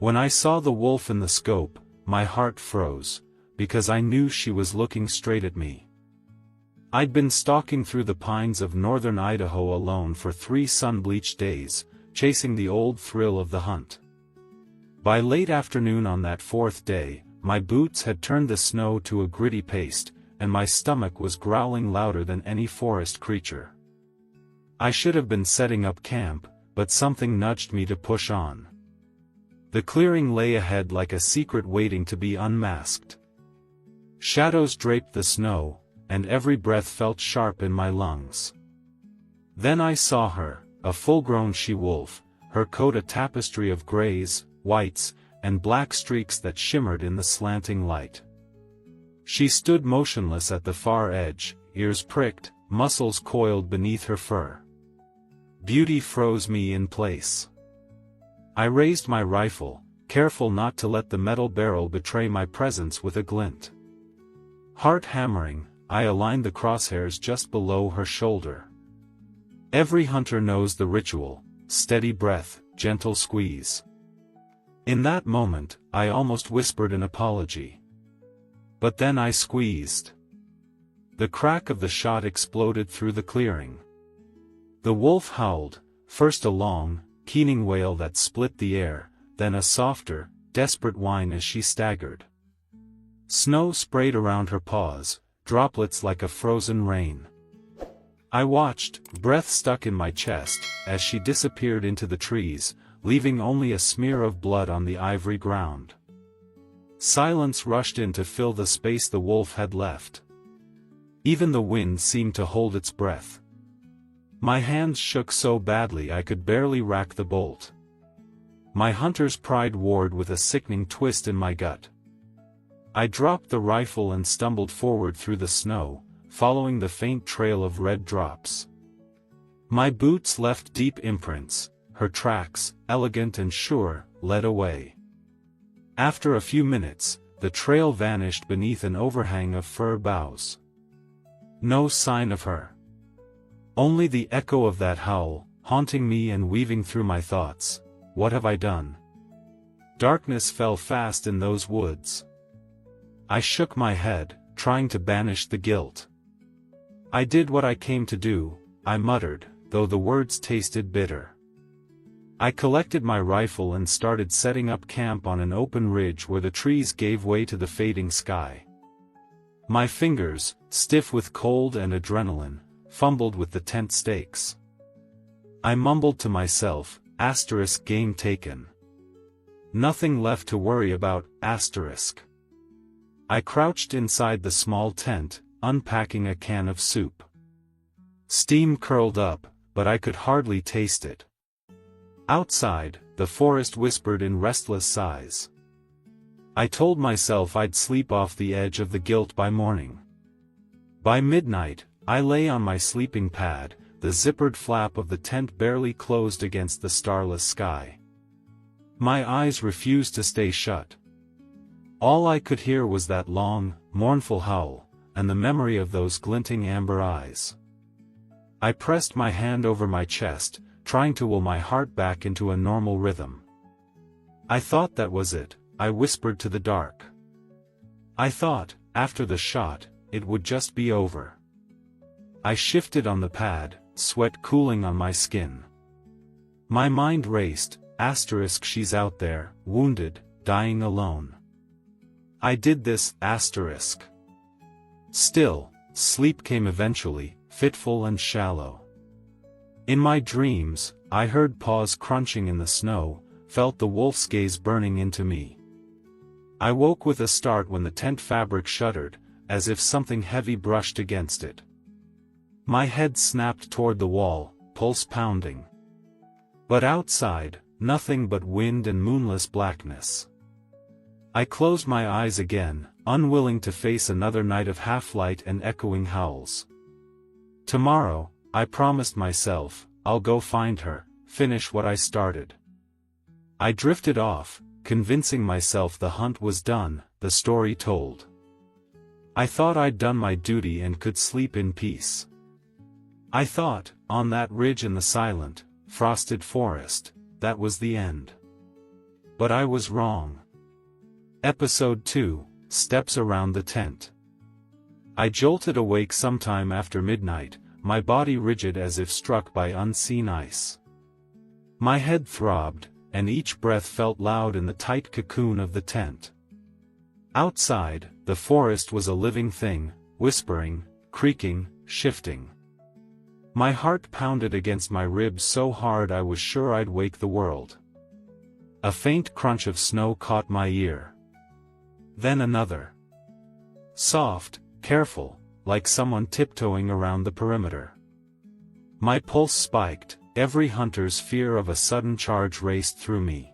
When I saw the wolf in the scope, my heart froze, because I knew she was looking straight at me. I'd been stalking through the pines of northern Idaho alone for 3 sun-bleached days, chasing the old thrill of the hunt. By late afternoon on that 4th day, my boots had turned the snow to a gritty paste, and my stomach was growling louder than any forest creature. I should have been setting up camp, but something nudged me to push on. The clearing lay ahead like a secret waiting to be unmasked. Shadows draped the snow, and every breath felt sharp in my lungs. Then I saw her, a full-grown she-wolf, her coat a tapestry of grays, whites, and black streaks that shimmered in the slanting light. She stood motionless at the far edge, ears pricked, muscles coiled beneath her fur. Beauty froze me in place. I raised my rifle, careful not to let the metal barrel betray my presence with a glint. Heart hammering, I aligned the crosshairs just below her shoulder. Every hunter knows the ritual: steady breath, gentle squeeze. In that moment, I almost whispered an apology. But then I squeezed. The crack of the shot exploded through the clearing. The wolf howled, first a long, keening wail that split the air, then a softer, desperate whine as she staggered. Snow sprayed around her paws, droplets like a frozen rain. I watched, breath stuck in my chest, as she disappeared into the trees, leaving only a smear of blood on the ivory ground. Silence rushed in to fill the space the wolf had left. Even the wind seemed to hold its breath. My hands shook so badly I could barely rack the bolt. My hunter's pride warred with a sickening twist in my gut. I dropped the rifle and stumbled forward through the snow, following the faint trail of red drops. My boots left deep imprints, her tracks, elegant and sure, led away. After a few minutes, the trail vanished beneath an overhang of fir boughs. No sign of her. Only the echo of that howl, haunting me and weaving through my thoughts. What have I done? Darkness fell fast in those woods. I shook my head, trying to banish the guilt. I did what I came to do, I muttered, though the words tasted bitter. I collected my rifle and started setting up camp on an open ridge where the trees gave way to the fading sky. My fingers, stiff with cold and adrenaline, fumbled with the tent stakes. I mumbled to myself, * game taken. Nothing left to worry about, *. I crouched inside the small tent, unpacking a can of soup. Steam curled up, but I could hardly taste it. Outside, the forest whispered in restless sighs. I told myself I'd sleep off the edge of the guilt by morning. By midnight, I lay on my sleeping pad, the zippered flap of the tent barely closed against the starless sky. My eyes refused to stay shut. All I could hear was that long, mournful howl, and the memory of those glinting amber eyes. I pressed my hand over my chest, trying to will my heart back into a normal rhythm. I thought that was it, I whispered to the dark. I thought, after the shot, it would just be over. I shifted on the pad, sweat cooling on my skin. My mind raced, * she's out there, wounded, dying alone. I did this, *. Still, sleep came eventually, fitful and shallow. In my dreams, I heard paws crunching in the snow, felt the wolf's gaze burning into me. I woke with a start when the tent fabric shuddered, as if something heavy brushed against it. My head snapped toward the wall, pulse pounding. But outside, nothing but wind and moonless blackness. I closed my eyes again, unwilling to face another night of half-light and echoing howls. Tomorrow, I promised myself, I'll go find her, finish what I started. I drifted off, convincing myself the hunt was done, the story told. I thought I'd done my duty and could sleep in peace. I thought, on that ridge in the silent, frosted forest, that was the end. But I was wrong. Episode 2, Steps Around the Tent. I jolted awake sometime after midnight, my body rigid as if struck by unseen ice. My head throbbed, and each breath felt loud in the tight cocoon of the tent. Outside, the forest was a living thing, whispering, creaking, shifting. My heart pounded against my ribs so hard I was sure I'd wake the world. A faint crunch of snow caught my ear. Then another. Soft, careful, like someone tiptoeing around the perimeter. My pulse spiked, every hunter's fear of a sudden charge raced through me.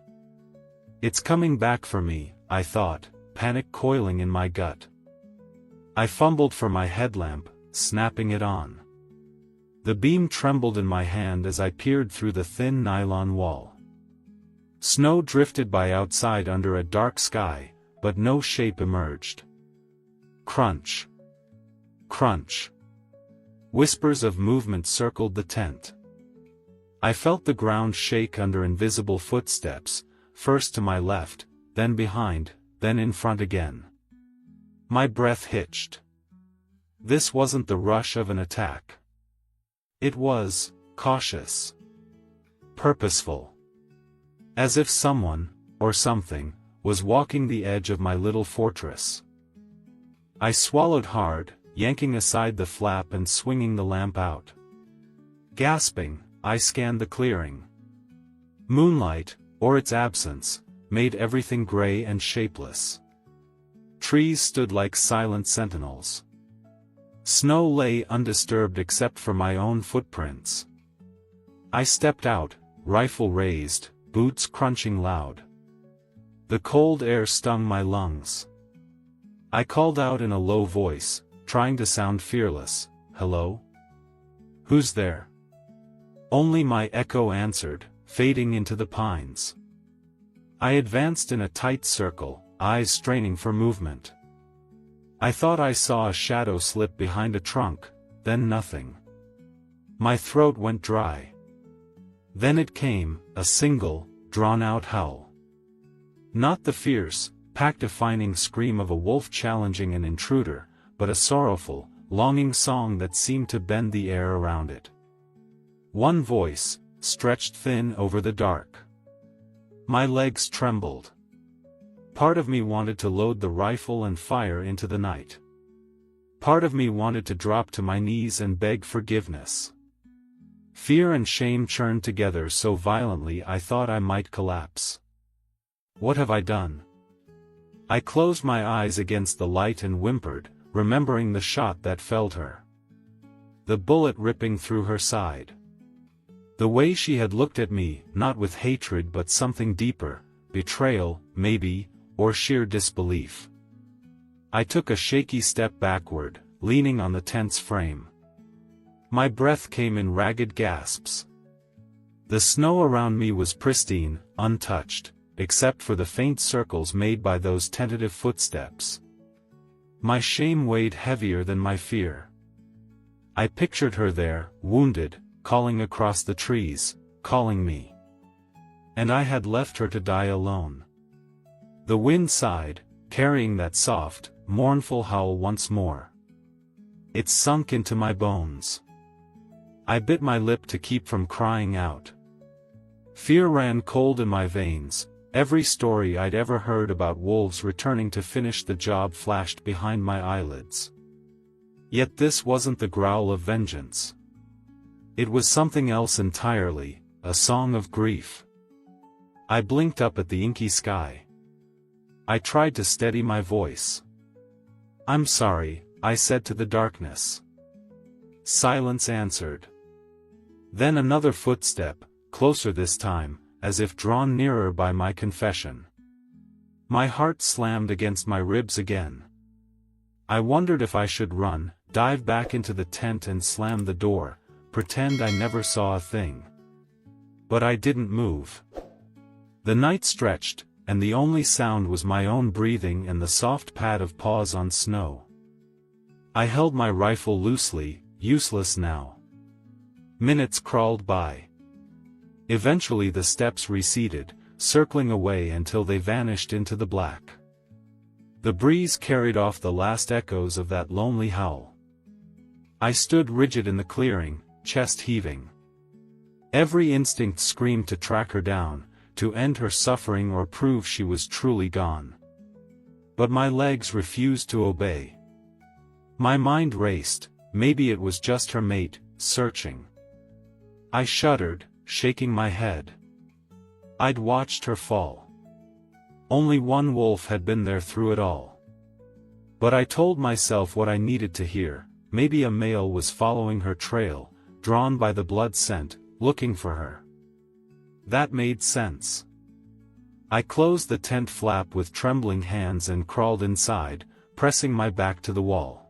It's coming back for me, I thought, panic coiling in my gut. I fumbled for my headlamp, snapping it on. The beam trembled in my hand as I peered through the thin nylon wall. Snow drifted by outside under a dark sky, but no shape emerged. Crunch. Crunch. Whispers of movement circled the tent. I felt the ground shake under invisible footsteps, first to my left, then behind, then in front again. My breath hitched. This wasn't the rush of an attack. It was cautious. Purposeful. As if someone, or something, was walking the edge of my little fortress. I swallowed hard, yanking aside the flap and swinging the lamp out. Gasping, I scanned the clearing. Moonlight, or its absence, made everything gray and shapeless. Trees stood like silent sentinels. Snow lay undisturbed except for my own footprints. I stepped out, rifle raised, boots crunching loud. The cold air stung my lungs. I called out in a low voice, trying to sound fearless, "Hello? Who's there?" Only my echo answered, fading into the pines. I advanced in a tight circle, eyes straining for movement. I thought I saw a shadow slip behind a trunk, then nothing. My throat went dry. Then it came, a single, drawn-out howl. Not the fierce, pack-defining scream of a wolf challenging an intruder, but a sorrowful, longing song that seemed to bend the air around it. One voice, stretched thin over the dark. My legs trembled. Part of me wanted to load the rifle and fire into the night. Part of me wanted to drop to my knees and beg forgiveness. Fear and shame churned together so violently I thought I might collapse. What have I done? I closed my eyes against the light and whimpered, remembering the shot that felled her. The bullet ripping through her side. The way she had looked at me, not with hatred but something deeper, betrayal, maybe, or sheer disbelief. I took a shaky step backward, leaning on the tent's frame. My breath came in ragged gasps. The snow around me was pristine, untouched, except for the faint circles made by those tentative footsteps. My shame weighed heavier than my fear. I pictured her there, wounded, calling across the trees, calling me. And I had left her to die alone. The wind sighed, carrying that soft, mournful howl once more. It sunk into my bones. I bit my lip to keep from crying out. Fear ran cold in my veins, every story I'd ever heard about wolves returning to finish the job flashed behind my eyelids. Yet this wasn't the growl of vengeance. It was something else entirely, a song of grief. I blinked up at the inky sky. I tried to steady my voice. "I'm sorry," I said to the darkness. Silence answered. Then another footstep, closer this time, as if drawn nearer by my confession. My heart slammed against my ribs again. I wondered if I should run, dive back into the tent and slam the door, pretend I never saw a thing. But I didn't move. The night stretched, and the only sound was my own breathing and the soft pad of paws on snow. I held my rifle loosely, useless now. Minutes crawled by. Eventually the steps receded, circling away until they vanished into the black. The breeze carried off the last echoes of that lonely howl. I stood rigid in the clearing, chest heaving. Every instinct screamed to track her down, to end her suffering or prove she was truly gone. But my legs refused to obey. My mind raced, maybe it was just her mate, searching. I shuddered, shaking my head. I'd watched her fall. Only one wolf had been there through it all. But I told myself what I needed to hear, maybe a male was following her trail, drawn by the blood scent, looking for her. That made sense. I closed the tent flap with trembling hands and crawled inside, pressing my back to the wall.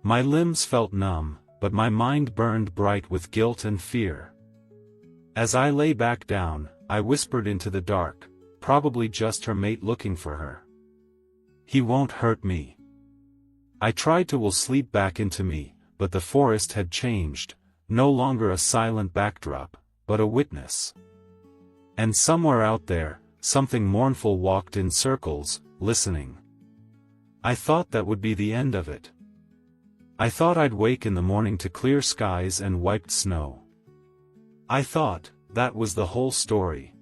My limbs felt numb, but my mind burned bright with guilt and fear. As I lay back down, I whispered into the dark, probably just her mate looking for her. He won't hurt me. I tried to will sleep back into me, but the forest had changed, no longer a silent backdrop, but a witness. And somewhere out there, something mournful walked in circles, listening. I thought that would be the end of it. I thought I'd wake in the morning to clear skies and wiped snow. I thought that was the whole story.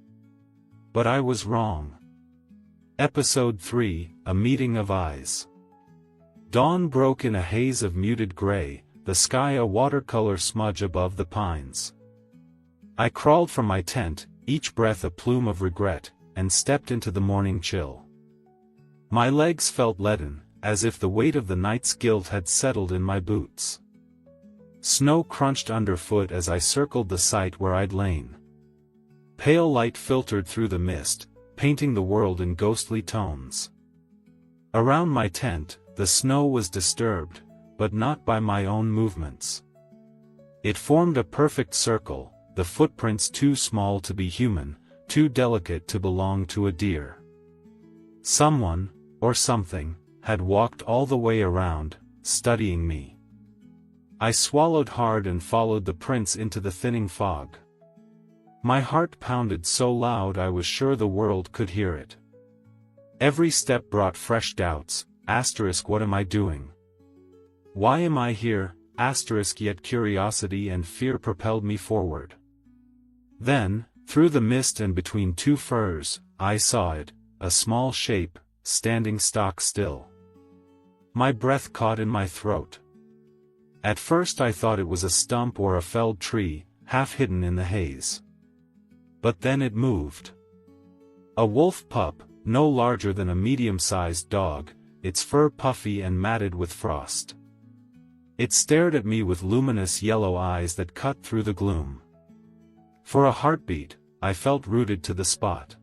But I was wrong. Episode 3, A Meeting of Eyes. Dawn broke in a haze of muted gray, the sky a watercolor smudge above the pines. I crawled from my tent, each breath a plume of regret, and stepped into the morning chill. My legs felt leaden, as if the weight of the night's guilt had settled in my boots. Snow crunched underfoot as I circled the site where I'd lain. Pale light filtered through the mist, painting the world in ghostly tones. Around my tent, the snow was disturbed, but not by my own movements. It formed a perfect circle, the footprints too small to be human, too delicate to belong to a deer. Someone, or something, had walked all the way around, studying me. I swallowed hard and followed the prints into the thinning fog. My heart pounded so loud I was sure the world could hear it. Every step brought fresh doubts, what am I doing? Why am I here, yet curiosity and fear propelled me forward. Then, through the mist and between two firs, I saw it, a small shape, standing stock still. My breath caught in my throat. At first I thought it was a stump or a felled tree, half hidden in the haze. But then it moved. A wolf pup, no larger than a medium-sized dog, its fur puffy and matted with frost. It stared at me with luminous yellow eyes that cut through the gloom. For a heartbeat, I felt rooted to the spot.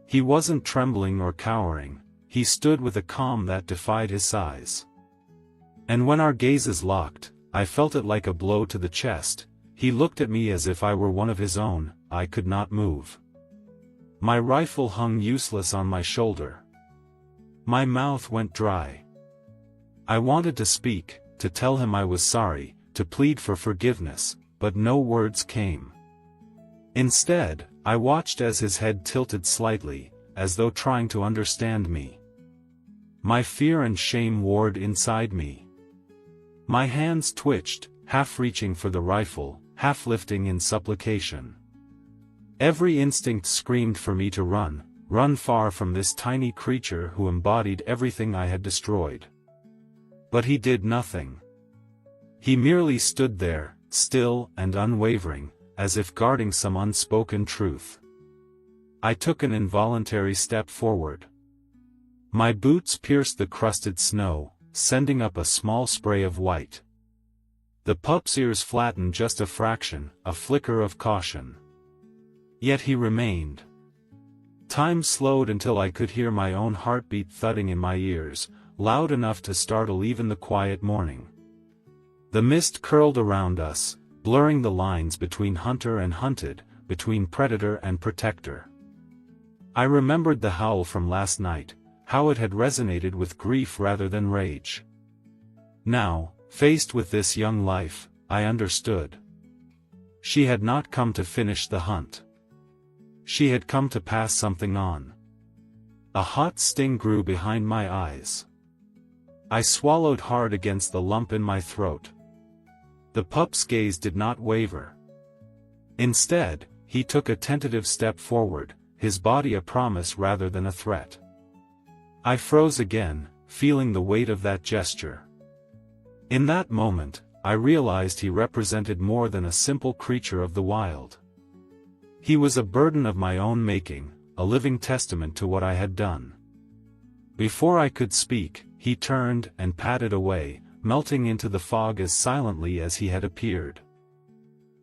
He wasn't trembling or cowering, he stood with a calm that defied his size. And when our gazes locked, I felt it like a blow to the chest. He looked at me as if I were one of his own. I could not move. My rifle hung useless on my shoulder. My mouth went dry. I wanted to speak, to tell him I was sorry, to plead for forgiveness, but no words came. Instead, I watched as his head tilted slightly, as though trying to understand me. My fear and shame warred inside me. My hands twitched, half reaching for the rifle, half lifting in supplication. Every instinct screamed for me to run far from this tiny creature who embodied everything I had destroyed. But he did nothing. He merely stood there, still and unwavering, as if guarding some unspoken truth. I took an involuntary step forward. My boots pierced the crusted snow, sending up a small spray of white. The pup's ears flattened just a fraction, a flicker of caution. Yet he remained. Time slowed until I could hear my own heartbeat thudding in my ears, loud enough to startle even the quiet morning. The mist curled around us, blurring the lines between hunter and hunted, between predator and protector. I remembered the howl from last night, how it had resonated with grief rather than rage. Now, faced with this young life, I understood. She had not come to finish the hunt. She had come to pass something on. A hot sting grew behind my eyes. I swallowed hard against the lump in my throat. The pup's gaze did not waver. Instead, he took a tentative step forward, his body a promise rather than a threat. I froze again, feeling the weight of that gesture. In that moment, I realized he represented more than a simple creature of the wild. He was a burden of my own making, a living testament to what I had done. Before I could speak, he turned and padded away, melting into the fog as silently as he had appeared.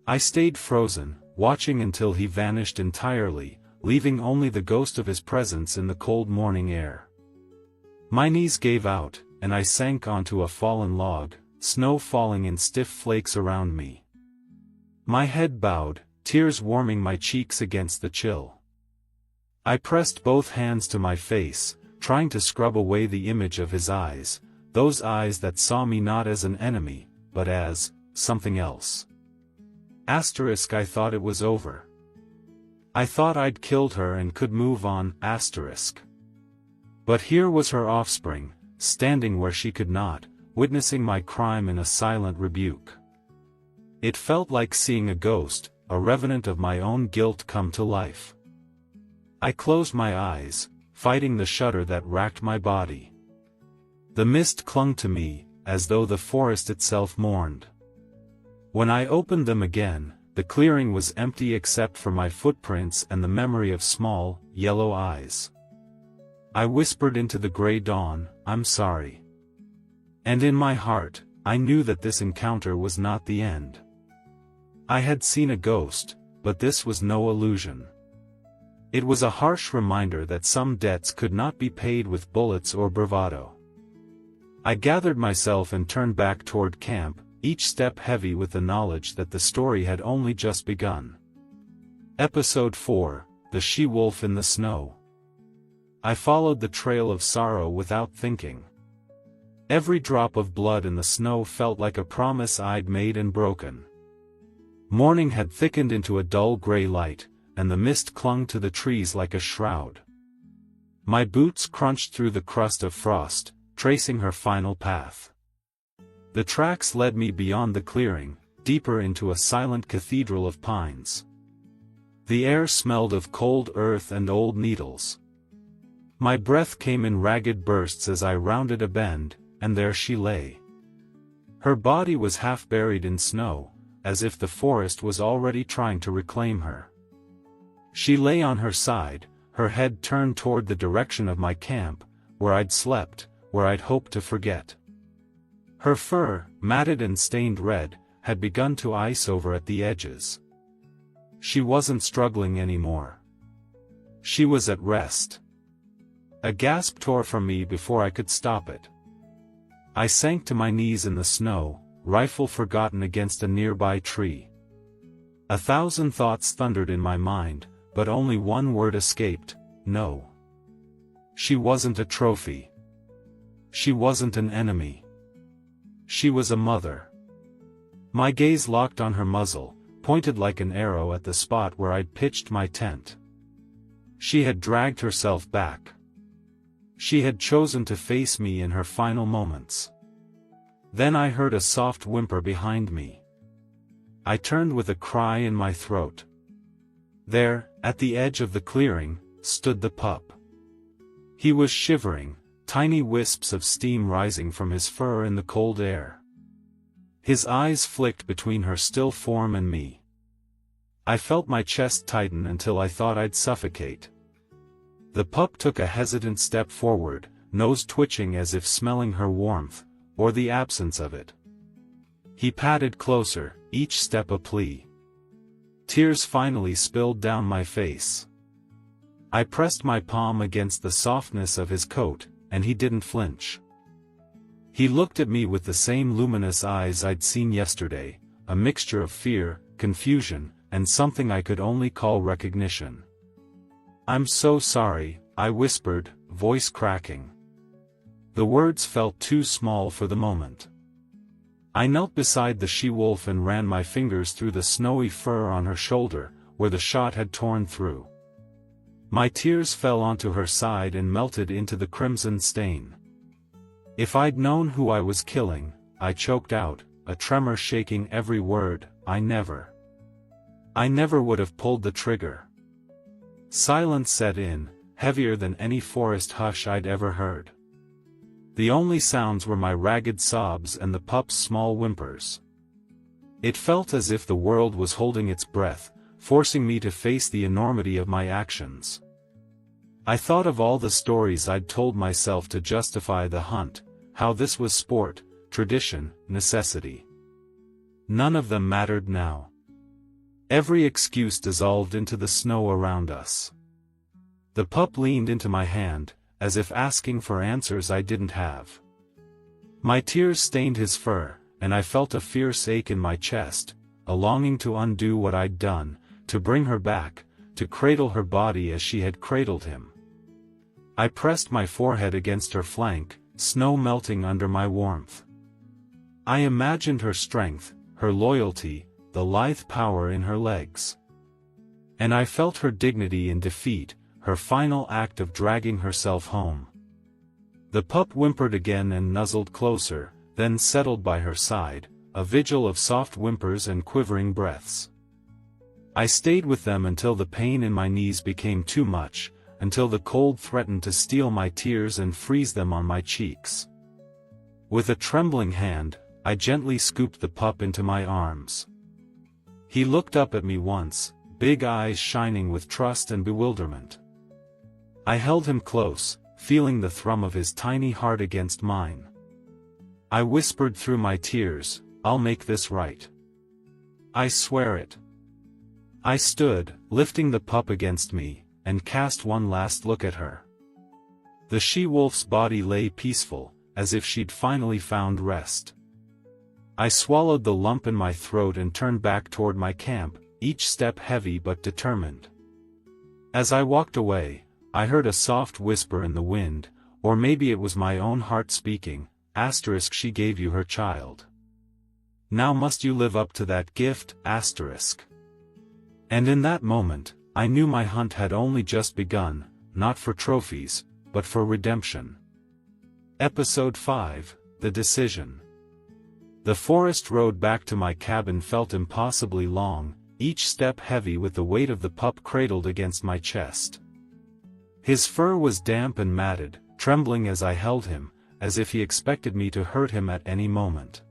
I stayed frozen, watching until he vanished entirely, leaving only the ghost of his presence in the cold morning air. My knees gave out, and I sank onto a fallen log, snow falling in stiff flakes around me. My head bowed, tears warming my cheeks against the chill. I pressed both hands to my face, trying to scrub away the image of his eyes, those eyes that saw me not as an enemy, but as something else. I thought it was over. I thought I'd killed her and could move on. But here was her offspring, standing where she could not, witnessing my crime in a silent rebuke. It felt like seeing a ghost, a revenant of my own guilt come to life. I closed my eyes, fighting the shudder that racked my body. The mist clung to me, as though the forest itself mourned. When I opened them again, the clearing was empty except for my footprints and the memory of small, yellow eyes. I whispered into the gray dawn, "I'm sorry." And in my heart, I knew that this encounter was not the end. I had seen a ghost, but this was no illusion. It was a harsh reminder that some debts could not be paid with bullets or bravado. I gathered myself and turned back toward camp, each step heavy with the knowledge that the story had only just begun. Episode 4, The She-Wolf in the Snow. I followed the trail of sorrow without thinking. Every drop of blood in the snow felt like a promise I'd made and broken. Morning had thickened into a dull gray light, and the mist clung to the trees like a shroud. My boots crunched through the crust of frost, tracing her final path. The tracks led me beyond the clearing, deeper into a silent cathedral of pines. The air smelled of cold earth and old needles. My breath came in ragged bursts as I rounded a bend, and there she lay. Her body was half buried in snow, as if the forest was already trying to reclaim her. She lay on her side, her head turned toward the direction of my camp, where I'd slept, where I'd hoped to forget. Her fur, matted and stained red, had begun to ice over at the edges. She wasn't struggling anymore. She was at rest. A gasp tore from me before I could stop it. I sank to my knees in the snow, rifle forgotten against a nearby tree. 1,000 thoughts thundered in my mind, but only one word escaped: no. She wasn't a trophy. She wasn't an enemy. She was a mother. My gaze locked on her muzzle, pointed like an arrow at the spot where I'd pitched my tent. She had dragged herself back. She had chosen to face me in her final moments. Then I heard a soft whimper behind me. I turned with a cry in my throat. There, at the edge of the clearing, stood the pup. He was shivering, tiny wisps of steam rising from his fur in the cold air. His eyes flicked between her still form and me. I felt my chest tighten until I thought I'd suffocate. The pup took a hesitant step forward, nose twitching as if smelling her warmth, or the absence of it. He padded closer, each step a plea. Tears finally spilled down my face. I pressed my palm against the softness of his coat, and he didn't flinch. He looked at me with the same luminous eyes I'd seen yesterday, a mixture of fear, confusion, and something I could only call recognition. "I'm so sorry," I whispered, voice cracking. The words felt too small for the moment. I knelt beside the she-wolf and ran my fingers through the snowy fur on her shoulder, where the shot had torn through. My tears fell onto her side and melted into the crimson stain. If I'd known who I was killing, I choked out, a tremor shaking every word, I never would have pulled the trigger. Silence set in, heavier than any forest hush I'd ever heard. The only sounds were my ragged sobs and the pup's small whimpers. It felt as if the world was holding its breath, forcing me to face the enormity of my actions. I thought of all the stories I'd told myself to justify the hunt, how this was sport, tradition, necessity. None of them mattered now. Every excuse dissolved into the snow around us. The pup leaned into my hand, as if asking for answers I didn't have. My tears stained his fur, and I felt a fierce ache in my chest, a longing to undo what I'd done, to bring her back, to cradle her body as she had cradled him. I pressed my forehead against her flank, snow melting under my warmth. I imagined her strength, her loyalty, the lithe power in her legs. And I felt her dignity in defeat, her final act of dragging herself home. The pup whimpered again and nuzzled closer, then settled by her side, a vigil of soft whimpers and quivering breaths. I stayed with them until the pain in my knees became too much, until the cold threatened to steal my tears and freeze them on my cheeks. With a trembling hand, I gently scooped the pup into my arms. He looked up at me once, big eyes shining with trust and bewilderment. I held him close, feeling the thrum of his tiny heart against mine. I whispered through my tears, "I'll make this right. I swear it." I stood, lifting the pup against me, and cast one last look at her. The she-wolf's body lay peaceful, as if she'd finally found rest. I swallowed the lump in my throat and turned back toward my camp, each step heavy but determined. As I walked away, I heard a soft whisper in the wind, or maybe it was my own heart speaking, "Asterisk, she gave you her child. Now must you live up to that gift, asterisk." And in that moment, I knew my hunt had only just begun, not for trophies, but for redemption. Episode 5, The Decision. The forest road back to my cabin felt impossibly long, each step heavy with the weight of the pup cradled against my chest. His fur was damp and matted, trembling as I held him, as if he expected me to hurt him at any moment.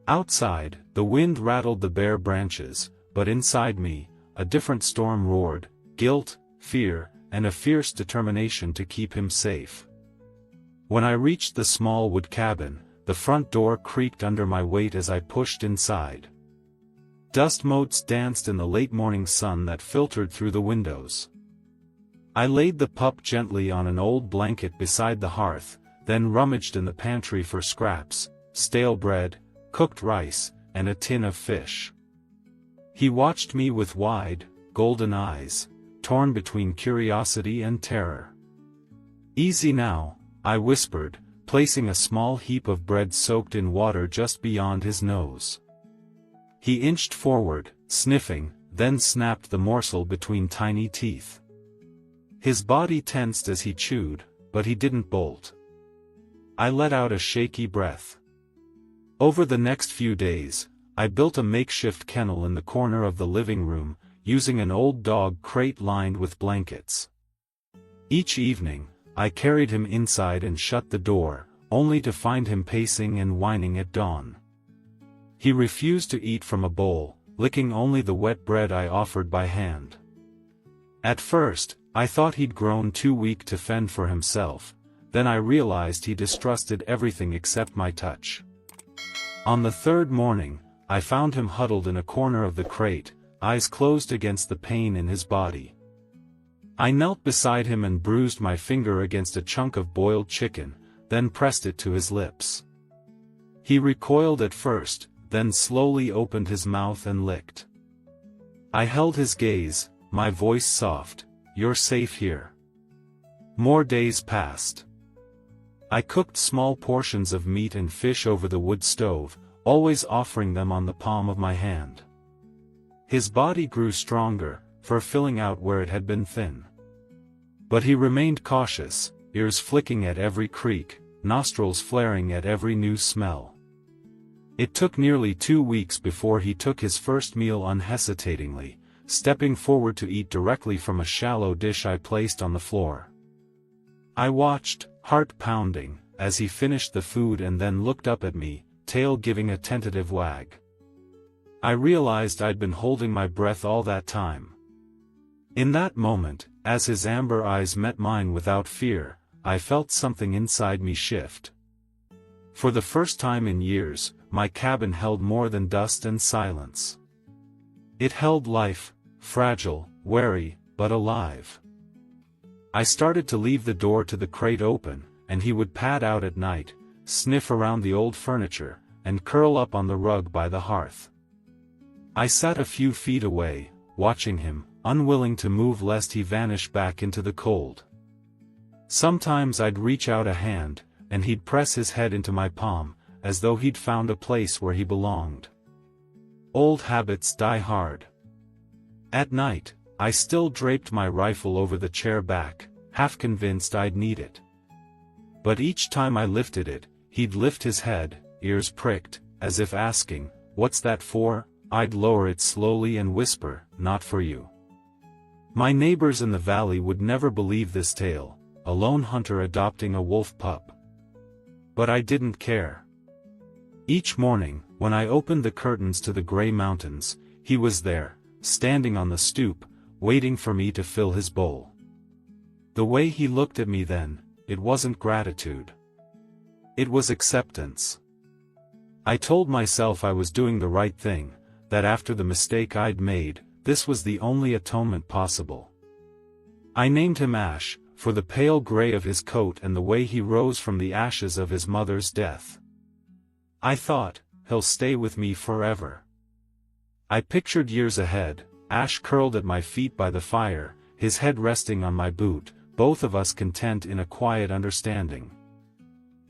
Outside, the wind rattled the bare branches, but inside me, a different storm roared, guilt, fear, and a fierce determination to keep him safe. When I reached the small wood cabin, the front door creaked under my weight as I pushed inside. Dust motes danced in the late morning sun that filtered through the windows. I laid the pup gently on an old blanket beside the hearth, then rummaged in the pantry for scraps, stale bread, cooked rice, and a tin of fish. He watched me with wide, golden eyes, torn between curiosity and terror. "Easy now," I whispered, placing a small heap of bread soaked in water just beyond his nose. He inched forward, sniffing, then snapped the morsel between tiny teeth. His body tensed as he chewed, but he didn't bolt. I let out a shaky breath. Over the next few days, I built a makeshift kennel in the corner of the living room, using an old dog crate lined with blankets. Each evening, I carried him inside and shut the door, only to find him pacing and whining at dawn. He refused to eat from a bowl, licking only the wet bread I offered by hand. At first, I thought he'd grown too weak to fend for himself, then I realized he distrusted everything except my touch. On the third morning, I found him huddled in a corner of the crate, eyes closed against the pain in his body. I knelt beside him and bruised my finger against a chunk of boiled chicken, then pressed it to his lips. He recoiled at first, then slowly opened his mouth and licked. I held his gaze, my voice soft, "You're safe here." More days passed. I cooked small portions of meat and fish over the wood stove, always offering them on the palm of my hand. His body grew stronger, fur filling out where it had been thin. But he remained cautious, ears flicking at every creak, nostrils flaring at every new smell. It took nearly 2 weeks before he took his first meal unhesitatingly, stepping forward to eat directly from a shallow dish I placed on the floor. I watched, heart pounding, as he finished the food and then looked up at me, tail giving a tentative wag. I realized I'd been holding my breath all that time. In that moment, as his amber eyes met mine without fear, I felt something inside me shift. For the first time in years, my cabin held more than dust and silence. It held life, fragile, wary, but alive. I started to leave the door to the crate open, and he would pad out at night, sniff around the old furniture, and curl up on the rug by the hearth. I sat a few feet away, watching him, unwilling to move lest he vanish back into the cold. Sometimes I'd reach out a hand, and he'd press his head into my palm, as though he'd found a place where he belonged. Old habits die hard. At night, I still draped my rifle over the chair back, half convinced I'd need it. But each time I lifted it, he'd lift his head, ears pricked, as if asking, "What's that for?" I'd lower it slowly and whisper, "Not for you." My neighbors in the valley would never believe this tale, a lone hunter adopting a wolf pup. But I didn't care. Each morning, when I opened the curtains to the gray mountains, he was there, standing on the stoop, waiting for me to fill his bowl. The way he looked at me then, it wasn't gratitude. It was acceptance. I told myself I was doing the right thing, that after the mistake I'd made, this was the only atonement possible. I named him Ash, for the pale gray of his coat and the way he rose from the ashes of his mother's death. I thought, he'll stay with me forever. I pictured years ahead, Ash curled at my feet by the fire, his head resting on my boot, both of us content in a quiet understanding.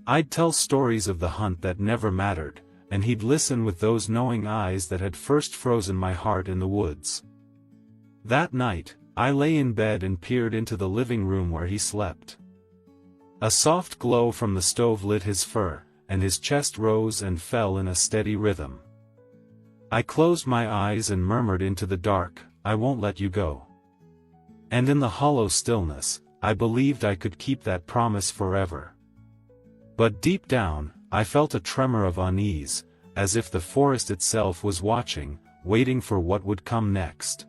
I'd tell stories of the hunt that never mattered, and he'd listen with those knowing eyes that had first frozen my heart in the woods. That night, I lay in bed and peered into the living room where he slept. A soft glow from the stove lit his fur, and his chest rose and fell in a steady rhythm. I closed my eyes and murmured into the dark, "I won't let you go." And in the hollow stillness, I believed I could keep that promise forever. But deep down, I felt a tremor of unease, as if the forest itself was watching, waiting for what would come next.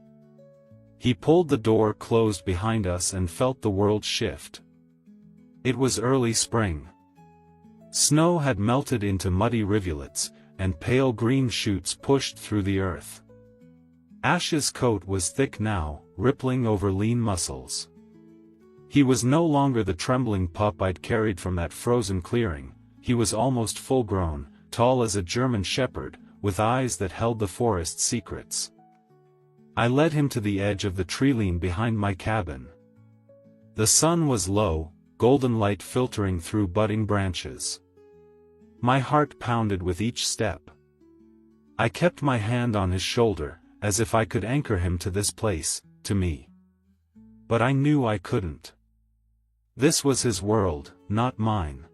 He pulled the door closed behind us and felt the world shift. It was early spring. Snow had melted into muddy rivulets, and pale green shoots pushed through the earth. Ash's coat was thick now, rippling over lean muscles. He was no longer the trembling pup I'd carried from that frozen clearing. He was almost full-grown, tall as a German shepherd, with eyes that held the forest's secrets. I led him to the edge of the treeline behind my cabin. The sun was low, golden light filtering through budding branches. My heart pounded with each step. I kept my hand on his shoulder, as if I could anchor him to this place, to me. But I knew I couldn't. This was his world, not mine.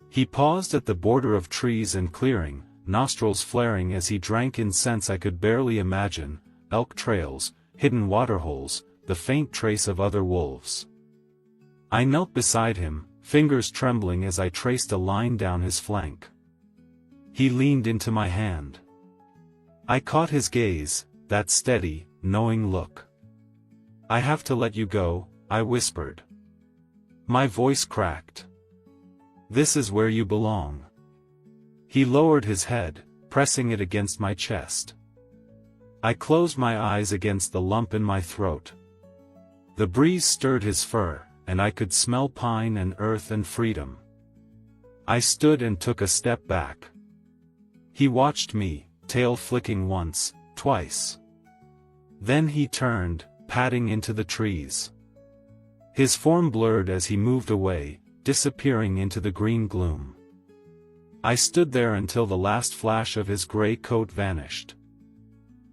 He paused at the border of trees and clearing, nostrils flaring as he drank in scents I could barely imagine, elk trails, hidden waterholes, the faint trace of other wolves. I knelt beside him, fingers trembling as I traced a line down his flank. He leaned into my hand. I caught his gaze, that steady, knowing look. "I have to let you go," I whispered. My voice cracked. "This is where you belong." He lowered his head, pressing it against my chest. I closed my eyes against the lump in my throat. The breeze stirred his fur, and I could smell pine and earth and freedom. I stood and took a step back. He watched me, tail flicking once, twice. Then he turned, padding into the trees. His form blurred as he moved away, disappearing into the green gloom. I stood there until the last flash of his gray coat vanished.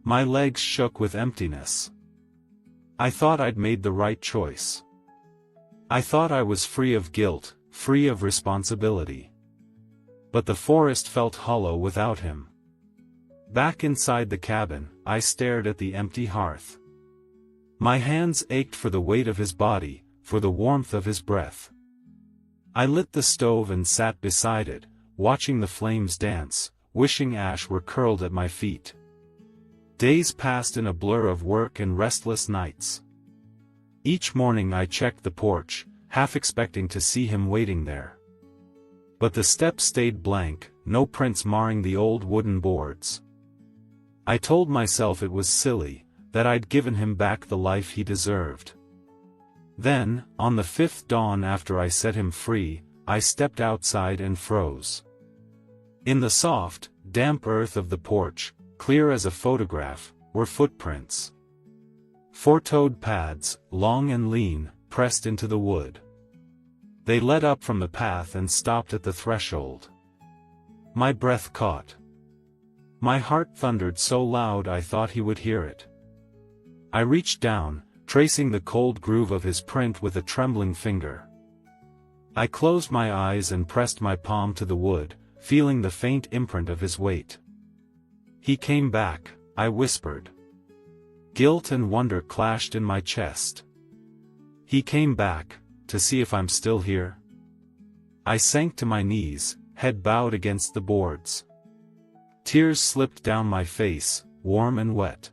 My legs shook with emptiness. I thought I'd made the right choice. I thought I was free of guilt, free of responsibility. But the forest felt hollow without him. Back inside the cabin, I stared at the empty hearth. My hands ached for the weight of his body, for the warmth of his breath. I lit the stove and sat beside it, watching the flames dance, wishing ash were curled at my feet. Days passed in a blur of work and restless nights. Each morning I checked the porch, half expecting to see him waiting there. But the steps stayed blank, no prints marring the old wooden boards. I told myself it was silly, that I'd given him back the life he deserved. Then, on the 5th dawn after I set him free, I stepped outside and froze. In the soft, damp earth of the porch, clear as a photograph, were footprints. 4-toed pads, long and lean, pressed into the wood. They led up from the path and stopped at the threshold. My breath caught. My heart thundered so loud I thought he would hear it. I reached down, tracing the cold groove of his print with a trembling finger. I closed my eyes and pressed my palm to the wood, feeling the faint imprint of his weight. He came back, I whispered. Guilt and wonder clashed in my chest. He came back, to see if I'm still here. I sank to my knees, head bowed against the boards. Tears slipped down my face, warm and wet.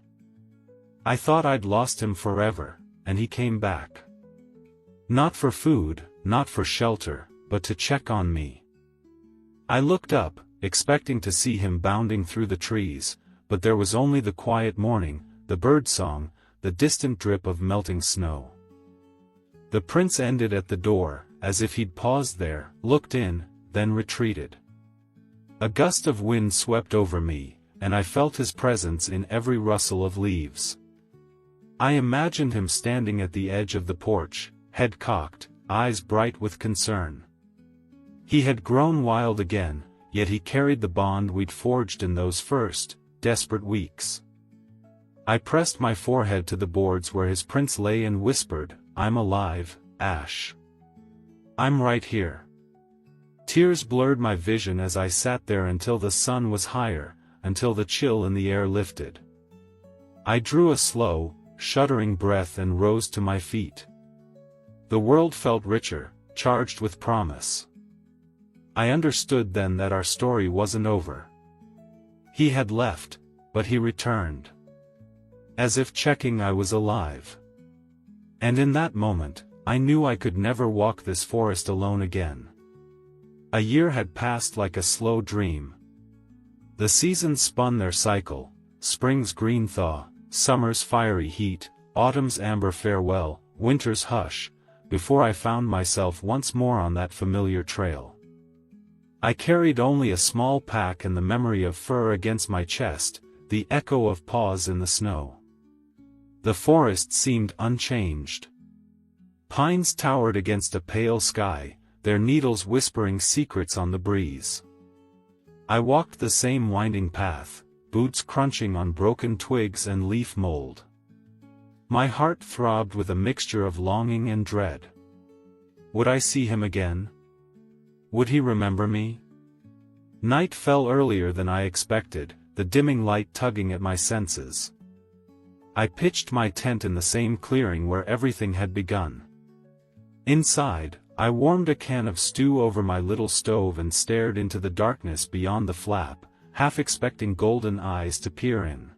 I thought I'd lost him forever, and he came back. Not for food, not for shelter, but to check on me. I looked up, expecting to see him bounding through the trees, but there was only the quiet morning, the birdsong, the distant drip of melting snow. The prince ended at the door, as if he'd paused there, looked in, then retreated. A gust of wind swept over me, and I felt his presence in every rustle of leaves. I imagined him standing at the edge of the porch, head cocked, eyes bright with concern. He had grown wild again, yet he carried the bond we'd forged in those first, desperate weeks. I pressed my forehead to the boards where his prince lay and whispered, "I'm alive, Ash. I'm right here." Tears blurred my vision as I sat there until the sun was higher, until the chill in the air lifted. I drew a slow, shuddering breath and rose to my feet. The world felt richer, charged with promise. I understood then that our story wasn't over. He had left, but he returned. As if checking I was alive. And in that moment, I knew I could never walk this forest alone again. A year had passed like a slow dream. The seasons spun their cycle, spring's green thaw, summer's fiery heat, autumn's amber farewell, winter's hush, before I found myself once more on that familiar trail. I carried only a small pack and the memory of fur against my chest, the echo of paws in the snow. The forest seemed unchanged. Pines towered against a pale sky, their needles whispering secrets on the breeze. I walked the same winding path, boots crunching on broken twigs and leaf mold. My heart throbbed with a mixture of longing and dread. Would I see him again? Would he remember me? Night fell earlier than I expected, the dimming light tugging at my senses. I pitched my tent in the same clearing where everything had begun. Inside, I warmed a can of stew over my little stove and stared into the darkness beyond the flap, half expecting golden eyes to peer in.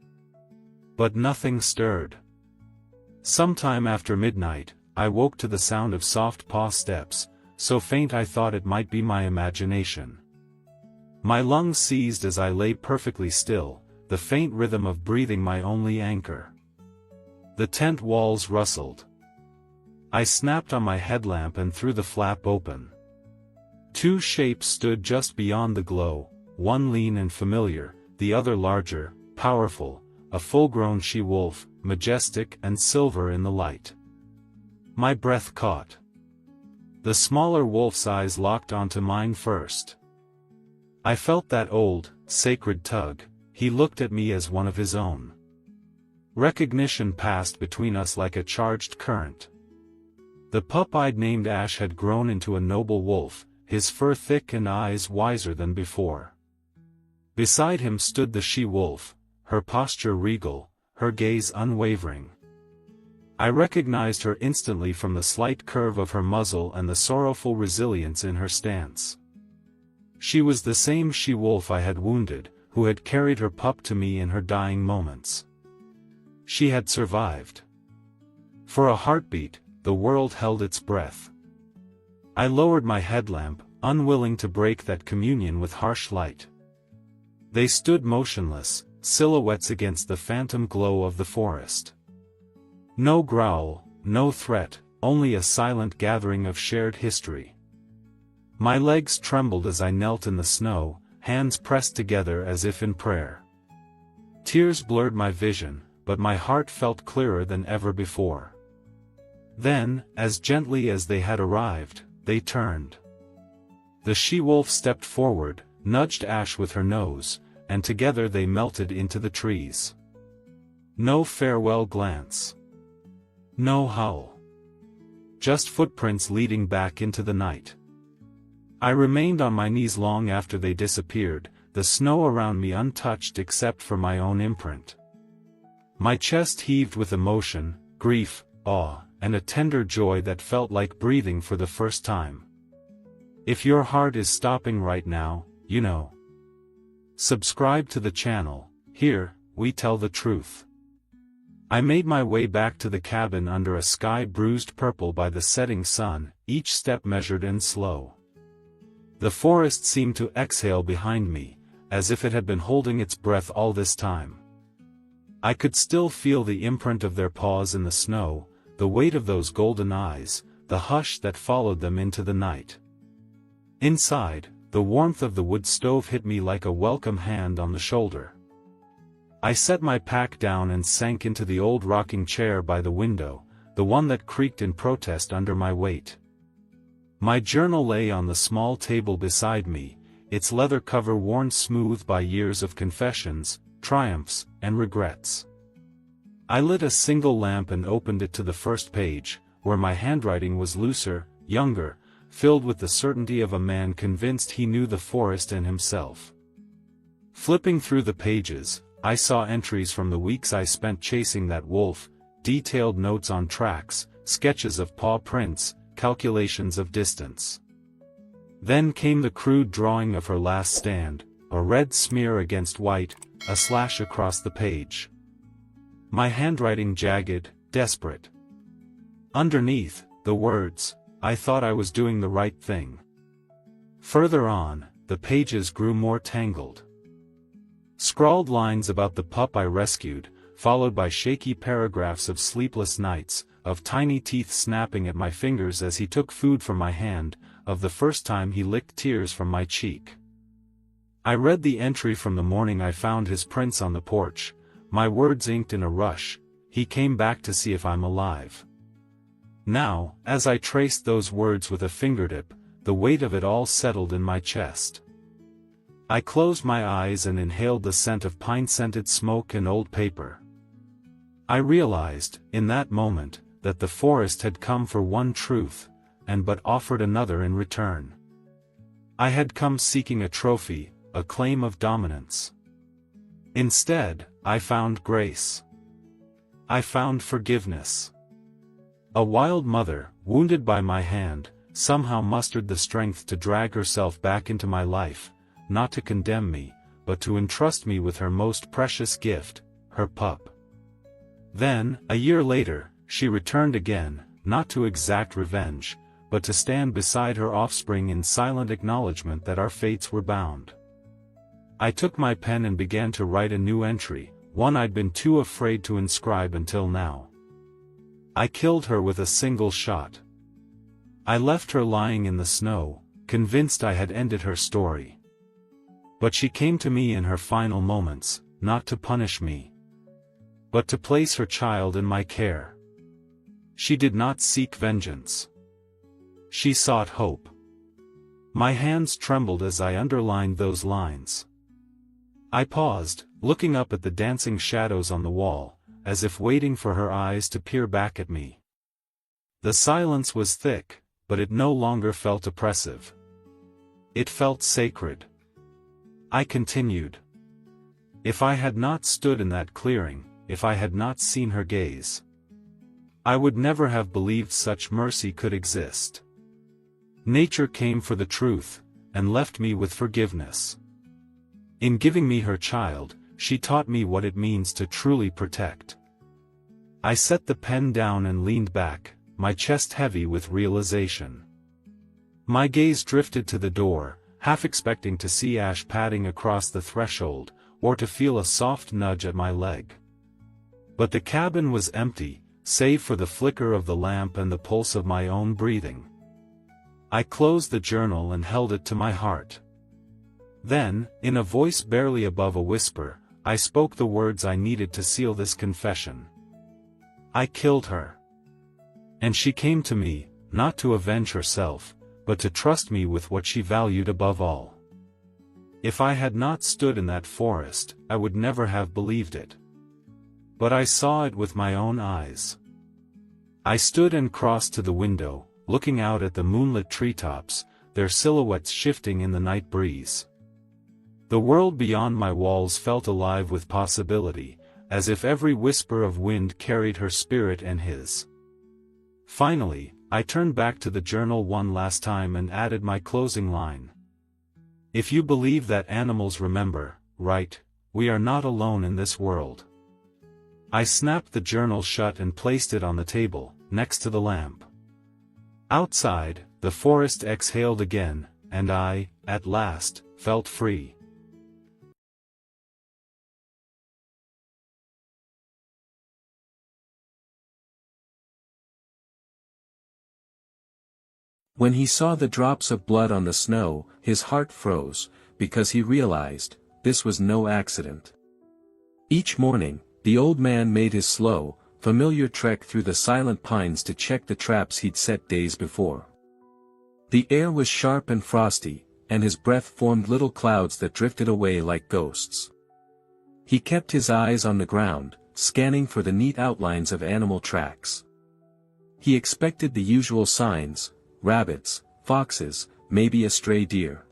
But nothing stirred. Sometime after midnight, I woke to the sound of soft paw steps, so faint I thought it might be my imagination. My lungs seized as I lay perfectly still, the faint rhythm of breathing my only anchor. The tent walls rustled. I snapped on my headlamp and threw the flap open. Two shapes stood just beyond the glow, one lean and familiar, the other larger, powerful, a full-grown she-wolf, majestic and silver in the light. My breath caught. The smaller wolf's eyes locked onto mine first. I felt that old, sacred tug. He looked at me as one of his own. Recognition passed between us like a charged current. The pup I'd named Ash had grown into a noble wolf, his fur thick and eyes wiser than before. Beside him stood the she-wolf, her posture regal, her gaze unwavering. I recognized her instantly from the slight curve of her muzzle and the sorrowful resilience in her stance. She was the same she-wolf I had wounded, who had carried her pup to me in her dying moments. She had survived. For a heartbeat, the world held its breath. I lowered my headlamp, unwilling to break that communion with harsh light. They stood motionless, silhouettes against the phantom glow of the forest. No growl, no threat, only a silent gathering of shared history. My legs trembled as I knelt in the snow, hands pressed together as if in prayer. Tears blurred my vision, but my heart felt clearer than ever before. Then, as gently as they had arrived, they turned. The she-wolf stepped forward, nudged Ash with her nose, and together they melted into the trees. No farewell glance. No howl. Just footprints leading back into the night. I remained on my knees long after they disappeared, the snow around me untouched except for my own imprint. My chest heaved with emotion, grief, awe, and a tender joy that felt like breathing for the first time. If your heart is stopping right now, you know. Subscribe to the channel. Here, we tell the truth. I made my way back to the cabin under a sky bruised purple by the setting sun, each step measured and slow. The forest seemed to exhale behind me, as if it had been holding its breath all this time. I could still feel the imprint of their paws in the snow, the weight of those golden eyes, the hush that followed them into the night. Inside, the warmth of the wood stove hit me like a welcome hand on the shoulder. I set my pack down and sank into the old rocking chair by the window, the one that creaked in protest under my weight. My journal lay on the small table beside me, its leather cover worn smooth by years of confessions, triumphs, and regrets. I lit a single lamp and opened it to the first page, where my handwriting was looser, younger, filled with the certainty of a man convinced he knew the forest and himself. Flipping through the pages, I saw entries from the weeks I spent chasing that wolf, detailed notes on tracks, sketches of paw prints, calculations of distance. Then came the crude drawing of her last stand, a red smear against white, a slash across the page. My handwriting jagged, desperate. Underneath, the words, "I thought I was doing the right thing." Further on, the pages grew more tangled. Scrawled lines about the pup I rescued, followed by shaky paragraphs of sleepless nights, of tiny teeth snapping at my fingers as he took food from my hand, of the first time he licked tears from my cheek. I read the entry from the morning I found his prints on the porch, my words inked in a rush, "He came back to see if I'm alive." Now, as I traced those words with a fingertip, the weight of it all settled in my chest. I closed my eyes and inhaled the scent of pine-scented smoke and old paper. I realized, in that moment, that the forest had come for one truth, and but offered another in return. I had come seeking a trophy, a claim of dominance. Instead, I found grace. I found forgiveness. A wild mother, wounded by my hand, somehow mustered the strength to drag herself back into my life, not to condemn me, but to entrust me with her most precious gift, her pup. Then, a year later, she returned again, not to exact revenge, but to stand beside her offspring in silent acknowledgement that our fates were bound. I took my pen and began to write a new entry, one I'd been too afraid to inscribe until now. I killed her with a single shot. I left her lying in the snow, convinced I had ended her story. But she came to me in her final moments, not to punish me, but to place her child in my care. She did not seek vengeance. She sought hope. My hands trembled as I underlined those lines. I paused, looking up at the dancing shadows on the wall, as if waiting for her eyes to peer back at me. The silence was thick, but it no longer felt oppressive. It felt sacred. I continued. If I had not stood in that clearing, if I had not seen her gaze, I would never have believed such mercy could exist. Nature came for the truth, and left me with forgiveness. In giving me her child, she taught me what it means to truly protect. I set the pen down and leaned back, my chest heavy with realization. My gaze drifted to the door, half expecting to see Ash padding across the threshold, or to feel a soft nudge at my leg. But the cabin was empty, save for the flicker of the lamp and the pulse of my own breathing. I closed the journal and held it to my heart. Then, in a voice barely above a whisper, I spoke the words I needed to seal this confession. I killed her. And she came to me, not to avenge herself, but to trust me with what she valued above all. If I had not stood in that forest, I would never have believed it. But I saw it with my own eyes. I stood and crossed to the window, looking out at the moonlit treetops, their silhouettes shifting in the night breeze. The world beyond my walls felt alive with possibility, as if every whisper of wind carried her spirit and his. Finally, I turned back to the journal one last time and added my closing line. If you believe that animals remember, right, we are not alone in this world. I snapped the journal shut and placed it on the table, next to the lamp. Outside, the forest exhaled again, and I, at last, felt free. When he saw the drops of blood on the snow, his heart froze, because he realized, this was no accident. Each morning, the old man made his slow, familiar trek through the silent pines to check the traps he'd set days before. The air was sharp and frosty, and his breath formed little clouds that drifted away like ghosts. He kept his eyes on the ground, scanning for the neat outlines of animal tracks. He expected the usual signs: rabbits, foxes, maybe a stray deer.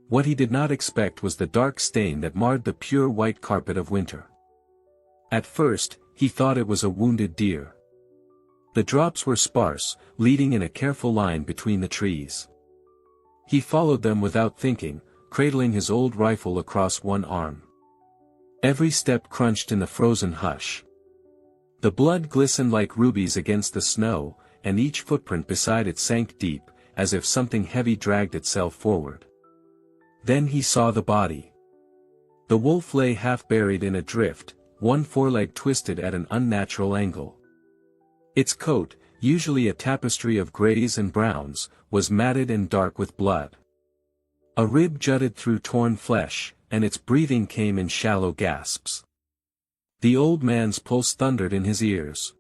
What he did not expect was the dark stain that marred the pure white carpet of winter. At first, he thought it was a wounded deer. The drops were sparse, leading in a careful line between the trees. He followed them without thinking, cradling his old rifle across one arm. Every step crunched in the frozen hush. The blood glistened like rubies against the snow, and each footprint beside it sank deep, as if something heavy dragged itself forward. Then he saw the body. The wolf lay half buried in a drift, one foreleg twisted at an unnatural angle. Its coat, usually a tapestry of grays and browns, was matted and dark with blood. A rib jutted through torn flesh, and its breathing came in shallow gasps. The old man's pulse thundered in his ears.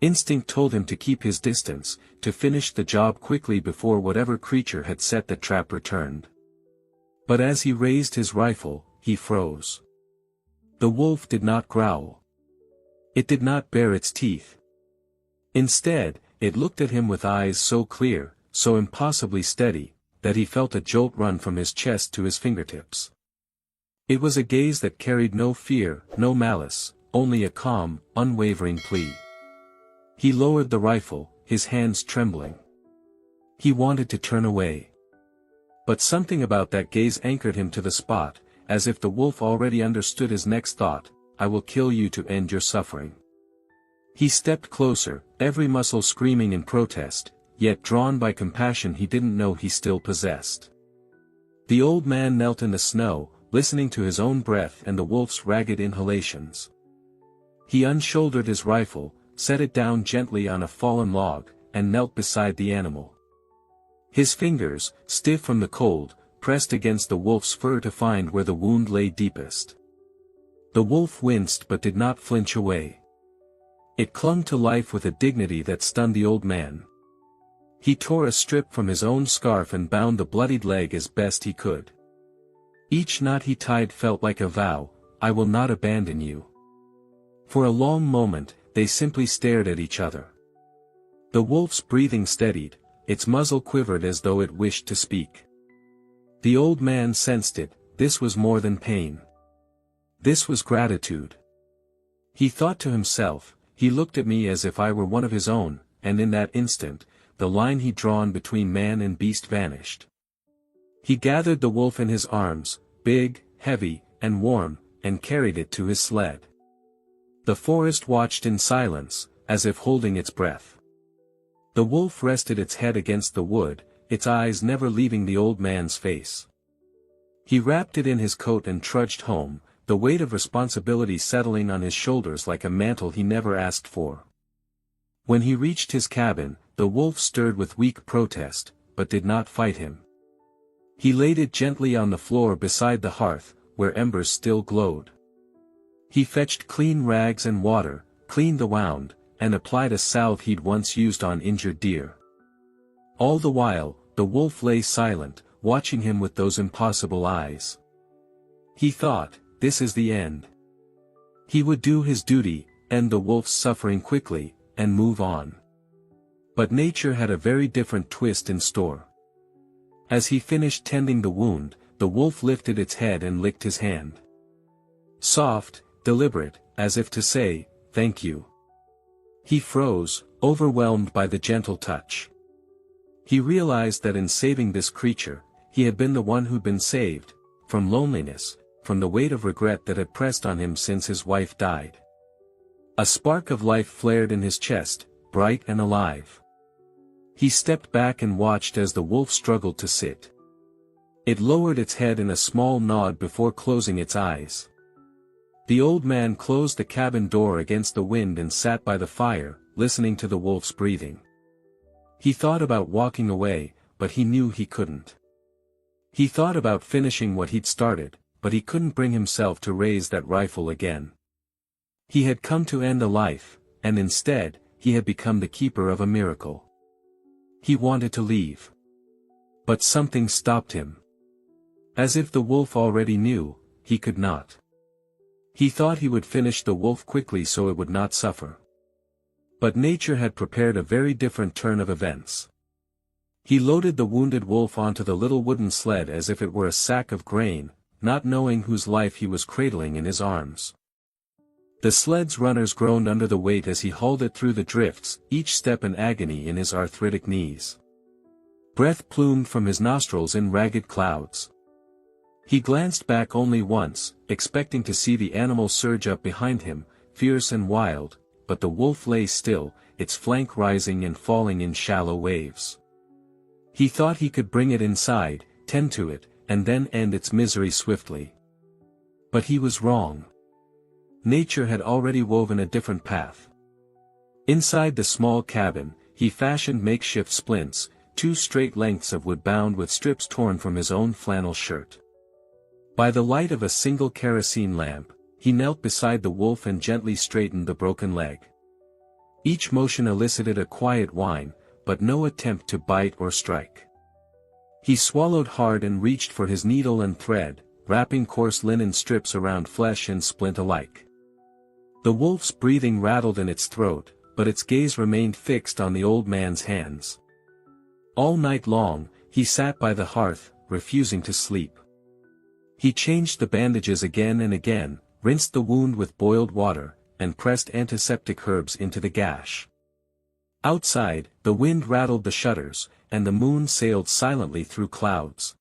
Instinct told him to keep his distance, to finish the job quickly before whatever creature had set the trap returned. But as he raised his rifle, he froze. The wolf did not growl. It did not bare its teeth. Instead, it looked at him with eyes so clear, so impossibly steady, that he felt a jolt run from his chest to his fingertips. It was a gaze that carried no fear, no malice, only a calm, unwavering plea. He lowered the rifle, his hands trembling. He wanted to turn away. But something about that gaze anchored him to the spot, as if the wolf already understood his next thought: I will kill you to end your suffering. He stepped closer, every muscle screaming in protest, yet drawn by compassion he didn't know he still possessed. The old man knelt in the snow, listening to his own breath and the wolf's ragged inhalations. He unshouldered his rifle, set it down gently on a fallen log, and knelt beside the animal. His fingers, stiff from the cold, pressed against the wolf's fur to find where the wound lay deepest. The wolf winced but did not flinch away. It clung to life with a dignity that stunned the old man. He tore a strip from his own scarf and bound the bloodied leg as best he could. Each knot he tied felt like a vow: I will not abandon you. For a long moment, they simply stared at each other. The wolf's breathing steadied, its muzzle quivered as though it wished to speak. The old man sensed it, this was more than pain. This was gratitude. He thought to himself, he looked at me as if I were one of his own, and in that instant, the line he'd drawn between man and beast vanished. He gathered the wolf in his arms, big, heavy, and warm, and carried it to his sled. The forest watched in silence, as if holding its breath. The wolf rested its head against the wood, its eyes never leaving the old man's face. He wrapped it in his coat and trudged home, the weight of responsibility settling on his shoulders like a mantle he never asked for. When he reached his cabin, the wolf stirred with weak protest, but did not fight him. He laid it gently on the floor beside the hearth, where embers still glowed. He fetched clean rags and water, cleaned the wound, and applied a salve he'd once used on injured deer. All the while, the wolf lay silent, watching him with those impossible eyes. He thought, this is the end. He would do his duty, end the wolf's suffering quickly, and move on. But nature had a very different twist in store. As he finished tending the wound, the wolf lifted its head and licked his hand. Soft, deliberate, as if to say, thank you. He froze, overwhelmed by the gentle touch. He realized that in saving this creature, he had been the one who'd been saved, from loneliness, from the weight of regret that had pressed on him since his wife died. A spark of life flared in his chest, bright and alive. He stepped back and watched as the wolf struggled to sit. It lowered its head in a small nod before closing its eyes. The old man closed the cabin door against the wind and sat by the fire, listening to the wolf's breathing. He thought about walking away, but he knew he couldn't. He thought about finishing what he'd started, but he couldn't bring himself to raise that rifle again. He had come to end a life, and instead, he had become the keeper of a miracle. He wanted to leave. But something stopped him. As if the wolf already knew, he could not. He thought he would finish the wolf quickly so it would not suffer. But nature had prepared a very different turn of events. He loaded the wounded wolf onto the little wooden sled as if it were a sack of grain, not knowing whose life he was cradling in his arms. The sled's runners groaned under the weight as he hauled it through the drifts, each step an agony in his arthritic knees. Breath plumed from his nostrils in ragged clouds. He glanced back only once, expecting to see the animal surge up behind him, fierce and wild, but the wolf lay still, its flank rising and falling in shallow waves. He thought he could bring it inside, tend to it, and then end its misery swiftly. But he was wrong. Nature had already woven a different path. Inside the small cabin, he fashioned makeshift splints, 2 straight lengths of wood bound with strips torn from his own flannel shirt. By the light of a single kerosene lamp, he knelt beside the wolf and gently straightened the broken leg. Each motion elicited a quiet whine, but no attempt to bite or strike. He swallowed hard and reached for his needle and thread, wrapping coarse linen strips around flesh and splint alike. The wolf's breathing rattled in its throat, but its gaze remained fixed on the old man's hands. All night long, he sat by the hearth, refusing to sleep. He changed the bandages again and again, rinsed the wound with boiled water, and pressed antiseptic herbs into the gash. Outside, the wind rattled the shutters, and the moon sailed silently through clouds.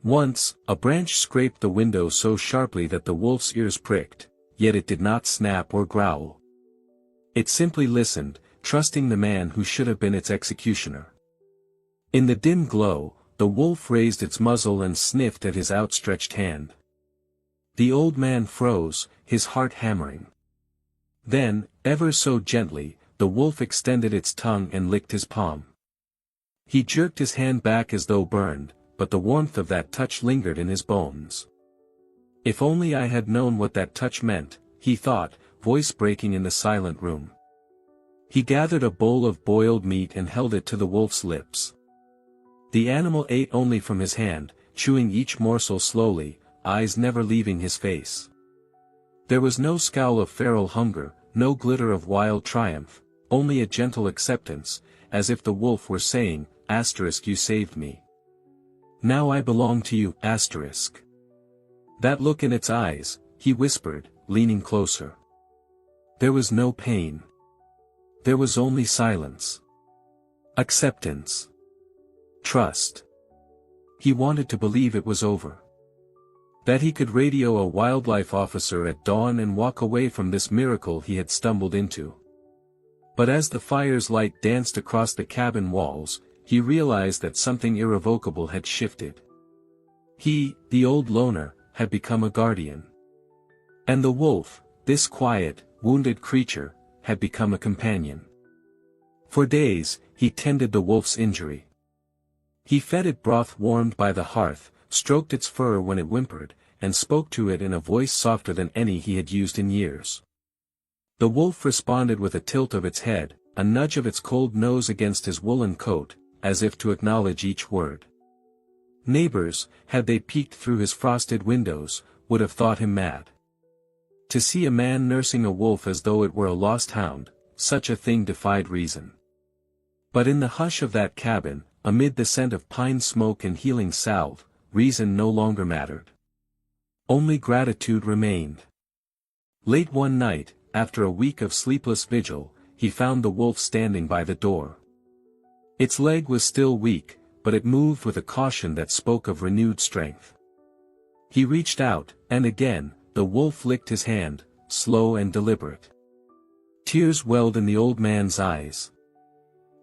Once, a branch scraped the window so sharply that the wolf's ears pricked, yet it did not snap or growl. It simply listened, trusting the man who should have been its executioner. In the dim glow, the wolf raised its muzzle and sniffed at his outstretched hand. The old man froze, his heart hammering. Then, ever so gently, the wolf extended its tongue and licked his palm. He jerked his hand back as though burned, but the warmth of that touch lingered in his bones. If only I had known what that touch meant, he thought, voice breaking in the silent room. He gathered a bowl of boiled meat and held it to the wolf's lips. The animal ate only from his hand, chewing each morsel slowly, eyes never leaving his face. There was no scowl of feral hunger, no glitter of wild triumph, only a gentle acceptance, as if the wolf were saying, "You saved me. Now I belong to you." That look in its eyes, he whispered, leaning closer. There was no pain. There was only silence. Acceptance. Trust. He wanted to believe it was over. That he could radio a wildlife officer at dawn and walk away from this miracle he had stumbled into. But as the fire's light danced across the cabin walls, he realized that something irrevocable had shifted. He, the old loner, had become a guardian. And the wolf, this quiet, wounded creature, had become a companion. For days, he tended the wolf's injury. He fed it broth warmed by the hearth, stroked its fur when it whimpered, and spoke to it in a voice softer than any he had used in years. The wolf responded with a tilt of its head, a nudge of its cold nose against his woolen coat, as if to acknowledge each word. Neighbors, had they peeked through his frosted windows, would have thought him mad. To see a man nursing a wolf as though it were a lost hound, such a thing defied reason. But in the hush of that cabin, amid the scent of pine smoke and healing salve, reason no longer mattered. Only gratitude remained. Late one night, after a week of sleepless vigil, he found the wolf standing by the door. Its leg was still weak, but it moved with a caution that spoke of renewed strength. He reached out, and again, the wolf licked his hand, slow and deliberate. Tears welled in the old man's eyes.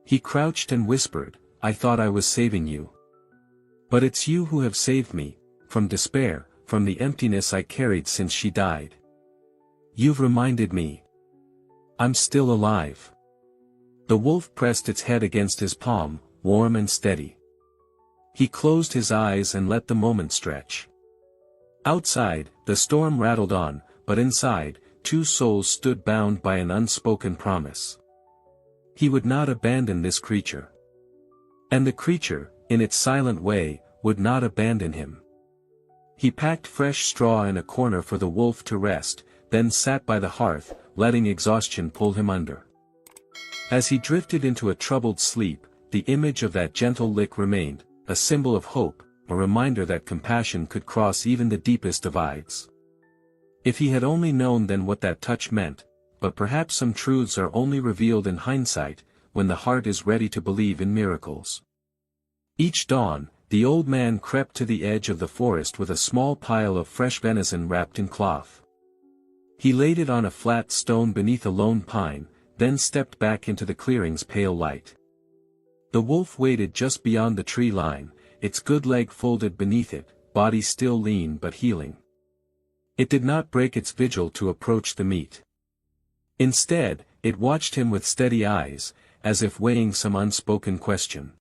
He crouched and whispered, "I thought I was saving you. But it's you who have saved me, from despair, from the emptiness I carried since she died. You've reminded me. I'm still alive." The wolf pressed its head against his palm, warm and steady. He closed his eyes and let the moment stretch. Outside, the storm rattled on, but inside, two souls stood bound by an unspoken promise. He would not abandon this creature. And the creature, in its silent way, would not abandon him. He packed fresh straw in a corner for the wolf to rest, then sat by the hearth, letting exhaustion pull him under. As he drifted into a troubled sleep, the image of that gentle lick remained, a symbol of hope, a reminder that compassion could cross even the deepest divides. If he had only known then what that touch meant, but perhaps some truths are only revealed in hindsight, when the heart is ready to believe in miracles. Each dawn, the old man crept to the edge of the forest with a small pile of fresh venison wrapped in cloth. He laid it on a flat stone beneath a lone pine, then stepped back into the clearing's pale light. The wolf waited just beyond the tree line, its good leg folded beneath it, body still lean but healing. It did not break its vigil to approach the meat. Instead, it watched him with steady eyes, as if weighing some unspoken question.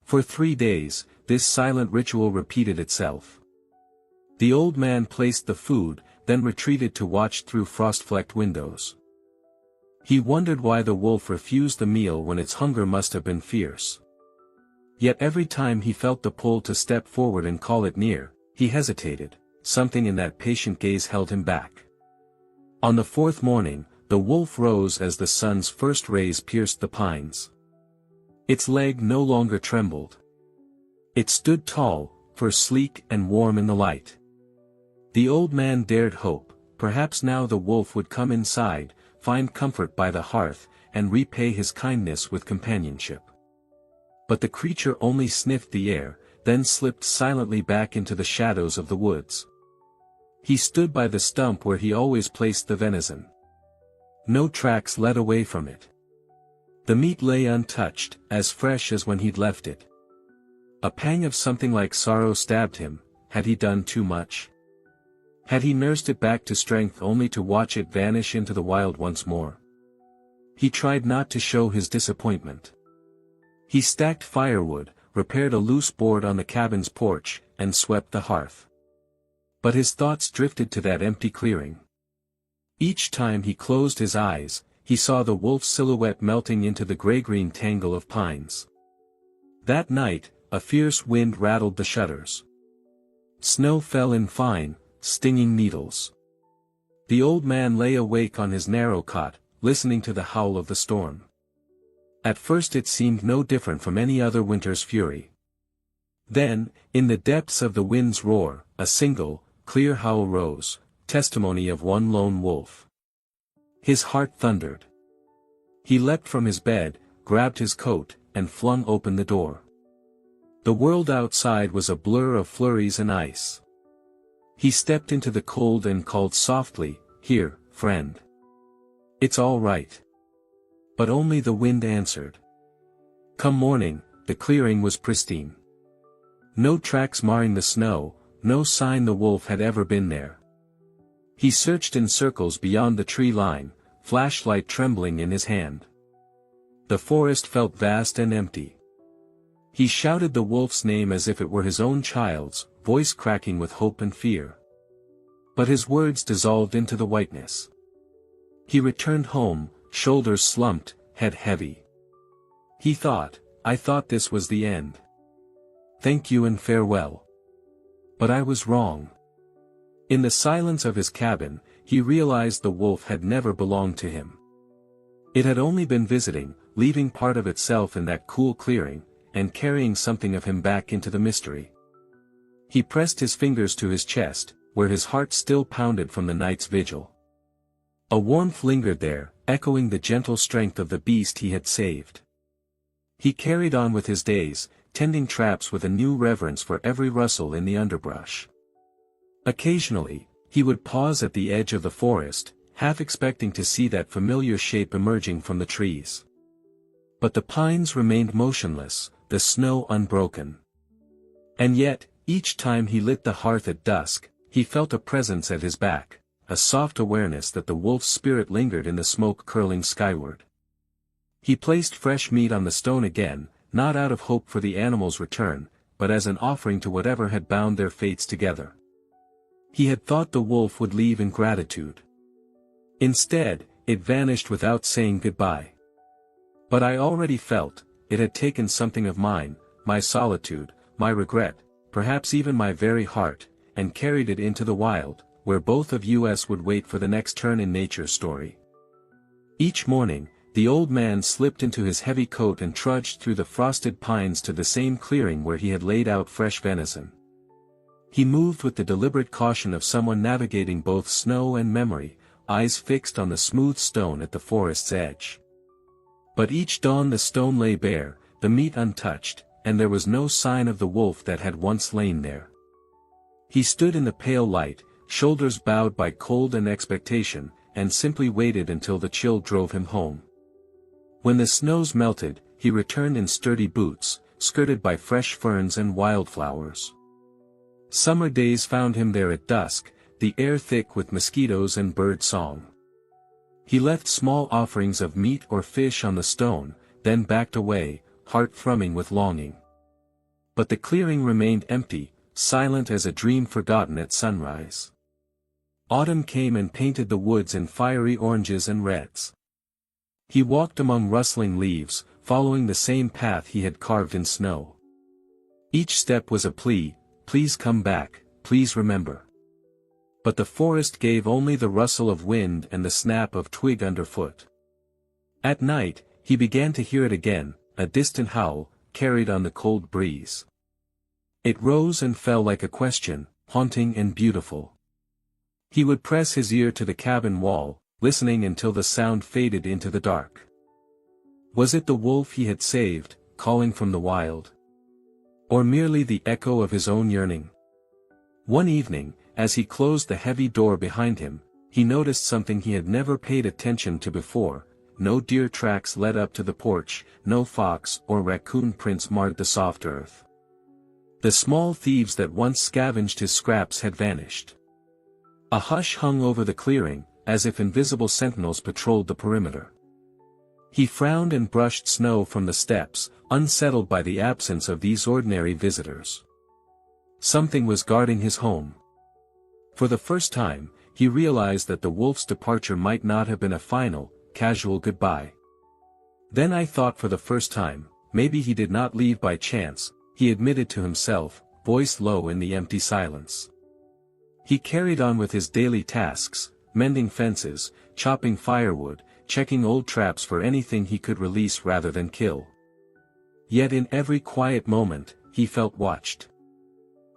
For 3 days, this silent ritual repeated itself. The old man placed the food, then retreated to watch through frost-flecked windows. He wondered why the wolf refused the meal when its hunger must have been fierce. Yet every time he felt the pull to step forward and call it near, he hesitated, something in that patient gaze held him back. On the 4th morning, the wolf rose as the sun's first rays pierced the pines. Its leg no longer trembled. It stood tall, fur sleek and warm in the light. The old man dared hope, perhaps now the wolf would come inside, find comfort by the hearth, and repay his kindness with companionship. But the creature only sniffed the air, then slipped silently back into the shadows of the woods. He stood by the stump where he always placed the venison. No tracks led away from it. The meat lay untouched, as fresh as when he'd left it. A pang of something like sorrow stabbed him. Had he done too much? Had he nursed it back to strength only to watch it vanish into the wild once more? He tried not to show his disappointment. He stacked firewood, repaired a loose board on the cabin's porch, and swept the hearth. But his thoughts drifted to that empty clearing. Each time he closed his eyes, he saw the wolf's silhouette melting into the gray-green tangle of pines. That night, a fierce wind rattled the shutters. Snow fell in fine, stinging needles. The old man lay awake on his narrow cot, listening to the howl of the storm. At first it seemed no different from any other winter's fury. Then, in the depths of the wind's roar, a single, clear howl rose, testimony of one lone wolf. His heart thundered. He leapt from his bed, grabbed his coat, and flung open the door. The world outside was a blur of flurries and ice. He stepped into the cold and called softly, "Here, friend. It's all right." But only the wind answered. Come morning, the clearing was pristine. No tracks marring the snow, no sign the wolf had ever been there. He searched in circles beyond the tree line, flashlight trembling in his hand. The forest felt vast and empty. He shouted the wolf's name as if it were his own child's, voice cracking with hope and fear. But his words dissolved into the whiteness. He returned home, shoulders slumped, head heavy. He thought, I thought this was the end. Thank you and farewell. But I was wrong. In the silence of his cabin, he realized the wolf had never belonged to him. It had only been visiting, leaving part of itself in that cool clearing, and carrying something of him back into the mystery. He pressed his fingers to his chest, where his heart still pounded from the night's vigil. A warmth lingered there, echoing the gentle strength of the beast he had saved. He carried on with his days, tending traps with a new reverence for every rustle in the underbrush. Occasionally, he would pause at the edge of the forest, half expecting to see that familiar shape emerging from the trees. But the pines remained motionless, the snow unbroken. And yet, each time he lit the hearth at dusk, he felt a presence at his back, a soft awareness that the wolf's spirit lingered in the smoke curling skyward. He placed fresh meat on the stone again, not out of hope for the animal's return, but as an offering to whatever had bound their fates together. He had thought the wolf would leave in gratitude. Instead, it vanished without saying goodbye. But I already felt, it had taken something of mine, my solitude, my regret, perhaps even my very heart, and carried it into the wild, where both of us would wait for the next turn in nature's story. Each morning, the old man slipped into his heavy coat and trudged through the frosted pines to the same clearing where he had laid out fresh venison. He moved with the deliberate caution of someone navigating both snow and memory, eyes fixed on the smooth stone at the forest's edge. But each dawn the stone lay bare, the meat untouched, and there was no sign of the wolf that had once lain there. He stood in the pale light, shoulders bowed by cold and expectation, and simply waited until the chill drove him home. When the snows melted, he returned in sturdy boots, skirted by fresh ferns and wildflowers. Summer days found him there at dusk, the air thick with mosquitoes and bird song. He left small offerings of meat or fish on the stone, then backed away, heart thrumming with longing. But the clearing remained empty, silent as a dream forgotten at sunrise. Autumn came and painted the woods in fiery oranges and reds. He walked among rustling leaves, following the same path he had carved in snow. Each step was a plea, please come back, please remember. But the forest gave only the rustle of wind and the snap of twig underfoot. At night, he began to hear it again, a distant howl, carried on the cold breeze. It rose and fell like a question, haunting and beautiful. He would press his ear to the cabin wall, listening until the sound faded into the dark. Was it the wolf he had saved, calling from the wild? Or merely the echo of his own yearning? One evening, as he closed the heavy door behind him, he noticed something he had never paid attention to before. No deer tracks led up to the porch, no fox or raccoon prints marred the soft earth. The small thieves that once scavenged his scraps had vanished. A hush hung over the clearing, as if invisible sentinels patrolled the perimeter. He frowned and brushed snow from the steps, unsettled by the absence of these ordinary visitors. Something was guarding his home. For the first time, he realized that the wolf's departure might not have been a final, casual goodbye. Then I thought for the first time, maybe he did not leave by chance, he admitted to himself, voice low in the empty silence. He carried on with his daily tasks, mending fences, chopping firewood, checking old traps for anything he could release rather than kill. Yet in every quiet moment, he felt watched.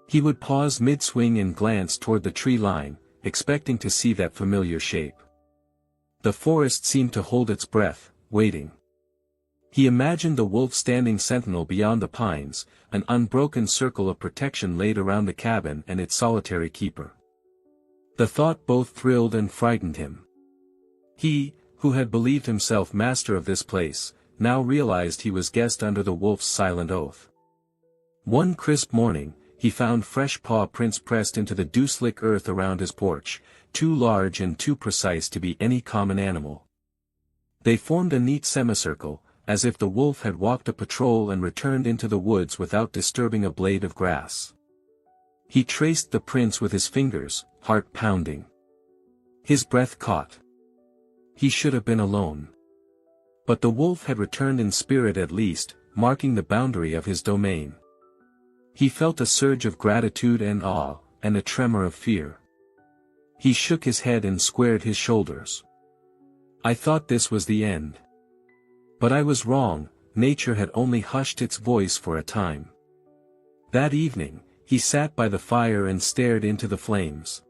He would pause mid-swing and glance toward the tree line, expecting to see that familiar shape. The forest seemed to hold its breath, waiting. He imagined the wolf standing sentinel beyond the pines, an unbroken circle of protection laid around the cabin and its solitary keeper. The thought both thrilled and frightened him. He, who had believed himself master of this place, now realized he was guest under the wolf's silent oath. One crisp morning, he found fresh paw prints pressed into the dew-slick earth around his porch, too large and too precise to be any common animal. They formed a neat semicircle, as if the wolf had walked a patrol and returned into the woods without disturbing a blade of grass. He traced the prints with his fingers, heart pounding. His breath caught. He should have been alone. But the wolf had returned in spirit at least, marking the boundary of his domain. He felt a surge of gratitude and awe, and a tremor of fear. He shook his head and squared his shoulders. I thought this was the end. But I was wrong, nature had only hushed its voice for a time. That evening, he sat by the fire and stared into the flames.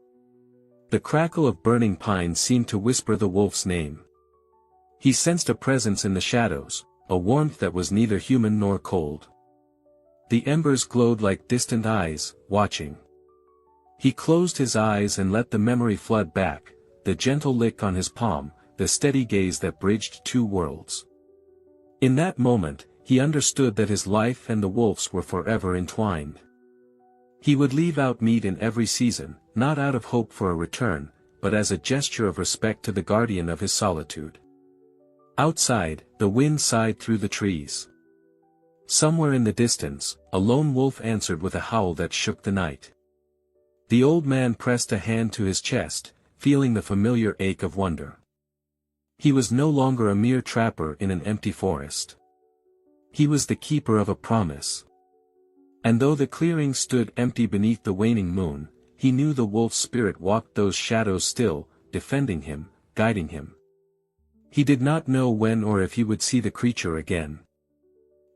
The crackle of burning pine seemed to whisper the wolf's name. He sensed a presence in the shadows, a warmth that was neither human nor cold. The embers glowed like distant eyes, watching. He closed his eyes and let the memory flood back, the gentle lick on his palm, the steady gaze that bridged two worlds. In that moment, he understood that his life and the wolf's were forever entwined. He would leave out meat in every season, not out of hope for a return, but as a gesture of respect to the guardian of his solitude. Outside, the wind sighed through the trees. Somewhere in the distance, a lone wolf answered with a howl that shook the night. The old man pressed a hand to his chest, feeling the familiar ache of wonder. He was no longer a mere trapper in an empty forest. He was the keeper of a promise. And though the clearing stood empty beneath the waning moon, he knew the wolf's spirit walked those shadows still, defending him, guiding him. He did not know when or if he would see the creature again.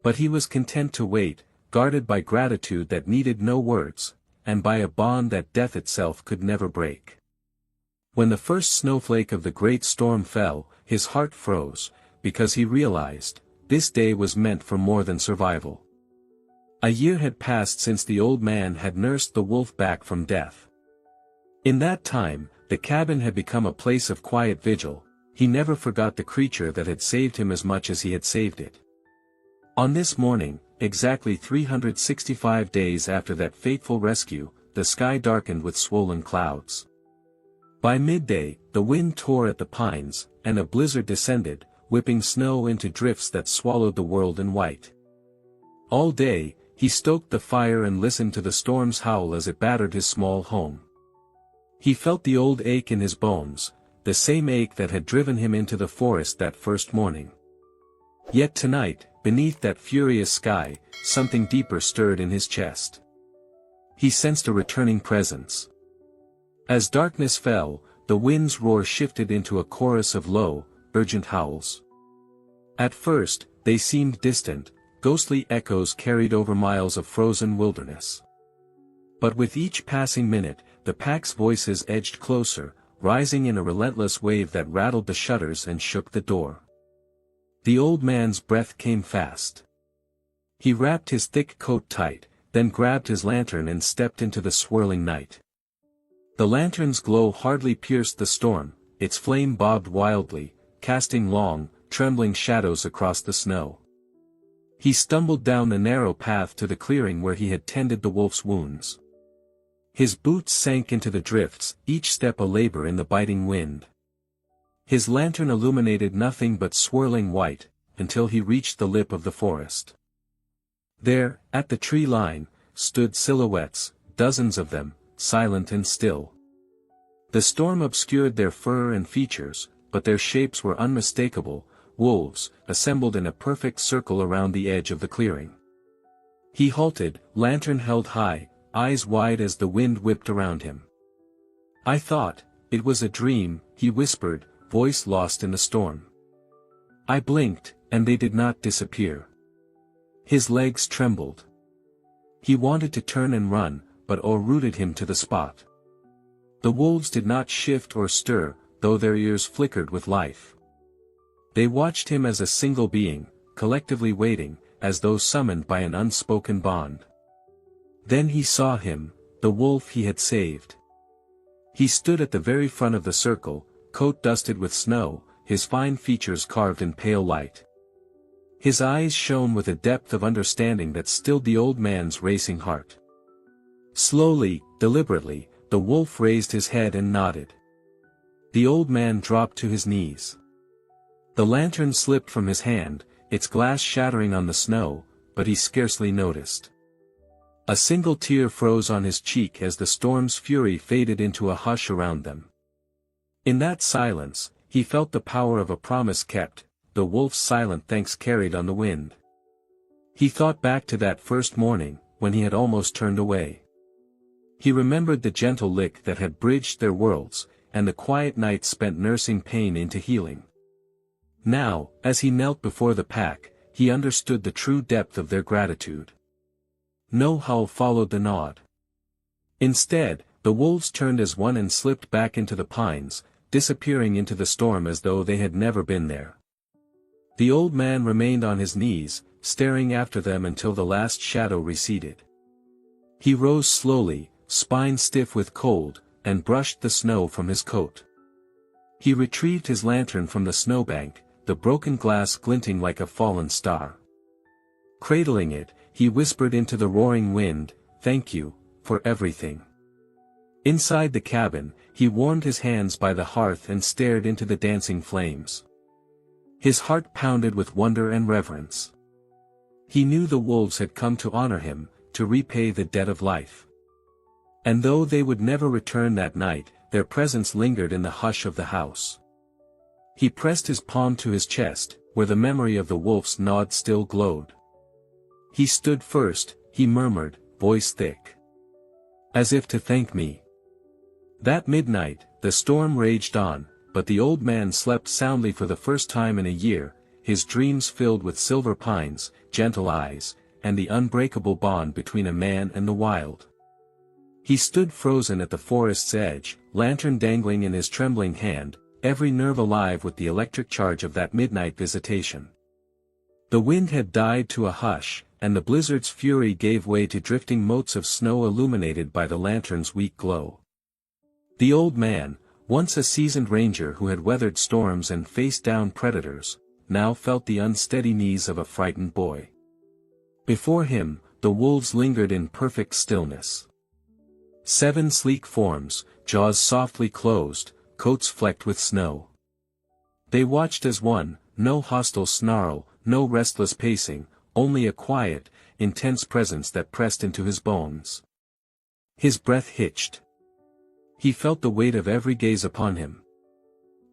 But he was content to wait, guarded by gratitude that needed no words, and by a bond that death itself could never break. When the first snowflake of the great storm fell, his heart froze, because he realized, this day was meant for more than survival. A year had passed since the old man had nursed the wolf back from death. In that time, the cabin had become a place of quiet vigil. He never forgot the creature that had saved him as much as he had saved it. On this morning, exactly 365 days after that fateful rescue, the sky darkened with swollen clouds. By midday, the wind tore at the pines, and a blizzard descended, whipping snow into drifts that swallowed the world in white. All day, he stoked the fire and listened to the storm's howl as it battered his small home. He felt the old ache in his bones, the same ache that had driven him into the forest that first morning. Yet tonight, beneath that furious sky, something deeper stirred in his chest. He sensed a returning presence. As darkness fell, the wind's roar shifted into a chorus of low, urgent howls. At first, they seemed distant, ghostly echoes carried over miles of frozen wilderness. But with each passing minute, the pack's voices edged closer, rising in a relentless wave that rattled the shutters and shook the door. The old man's breath came fast. He wrapped his thick coat tight, then grabbed his lantern and stepped into the swirling night. The lantern's glow hardly pierced the storm, its flame bobbed wildly, casting long, trembling shadows across the snow. He stumbled down the narrow path to the clearing where he had tended the wolf's wounds. His boots sank into the drifts, each step a labor in the biting wind. His lantern illuminated nothing but swirling white, until he reached the lip of the forest. There, at the tree line, stood silhouettes, dozens of them, silent and still. The storm obscured their fur and features, but their shapes were unmistakable, wolves, assembled in a perfect circle around the edge of the clearing. He halted, lantern held high, eyes wide as the wind whipped around him. "I thought, it was a dream," he whispered, voice lost in the storm. I blinked, and they did not disappear. His legs trembled. He wanted to turn and run, but awe rooted him to the spot. The wolves did not shift or stir, though their ears flickered with life. They watched him as a single being, collectively waiting, as though summoned by an unspoken bond. Then he saw him, the wolf he had saved. He stood at the very front of the circle, coat dusted with snow, his fine features carved in pale light. His eyes shone with a depth of understanding that stilled the old man's racing heart. Slowly, deliberately, the wolf raised his head and nodded. The old man dropped to his knees. The lantern slipped from his hand, its glass shattering on the snow, but he scarcely noticed. A single tear froze on his cheek as the storm's fury faded into a hush around them. In that silence, he felt the power of a promise kept, the wolf's silent thanks carried on the wind. He thought back to that first morning, when he had almost turned away. He remembered the gentle lick that had bridged their worlds, and the quiet nights spent nursing pain into healing. Now, as he knelt before the pack, he understood the true depth of their gratitude. No howl followed the nod. Instead, the wolves turned as one and slipped back into the pines, disappearing into the storm as though they had never been there. The old man remained on his knees, staring after them until the last shadow receded. He rose slowly, spine stiff with cold, and brushed the snow from his coat. He retrieved his lantern from the snowbank, the broken glass glinting like a fallen star. Cradling it, he whispered into the roaring wind, "Thank you, for everything." Inside the cabin, he warmed his hands by the hearth and stared into the dancing flames. His heart pounded with wonder and reverence. He knew the wolves had come to honor him, to repay the debt of life. And though they would never return that night, their presence lingered in the hush of the house. He pressed his palm to his chest, where the memory of the wolf's nod still glowed. "He stood first," he murmured, voice thick. "As if to thank me." That midnight, the storm raged on, but the old man slept soundly for the first time in a year, his dreams filled with silver pines, gentle eyes, and the unbreakable bond between a man and the wild. He stood frozen at the forest's edge, lantern dangling in his trembling hand, every nerve alive with the electric charge of that midnight visitation. The wind had died to a hush, and the blizzard's fury gave way to drifting motes of snow illuminated by the lantern's weak glow. The old man, once a seasoned ranger who had weathered storms and faced down predators, now felt the unsteady knees of a frightened boy. Before him, the wolves lingered in perfect stillness. 7 sleek forms, jaws softly closed, coats flecked with snow. They watched as one, no hostile snarl, no restless pacing, only a quiet, intense presence that pressed into his bones. His breath hitched. He felt the weight of every gaze upon him.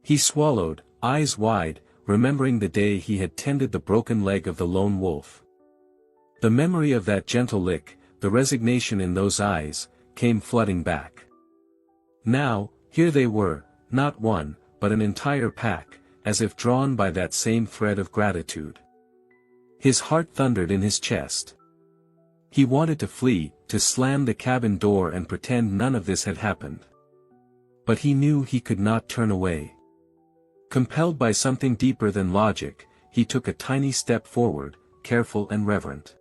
He swallowed, eyes wide, remembering the day he had tended the broken leg of the lone wolf. The memory of that gentle lick, the resignation in those eyes, came flooding back. Now, here they were, not one, but an entire pack, as if drawn by that same thread of gratitude. His heart thundered in his chest. He wanted to flee, to slam the cabin door and pretend none of this had happened. But he knew he could not turn away. Compelled by something deeper than logic, he took a tiny step forward, careful and reverent.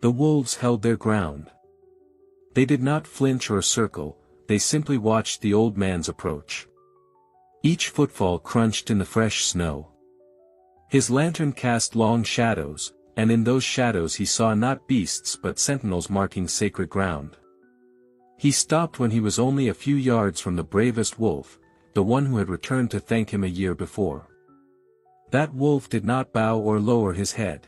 The wolves held their ground. They did not flinch or circle, they simply watched the old man's approach. Each footfall crunched in the fresh snow. His lantern cast long shadows, and in those shadows he saw not beasts but sentinels marking sacred ground. He stopped when he was only a few yards from the bravest wolf, the one who had returned to thank him a year before. That wolf did not bow or lower his head.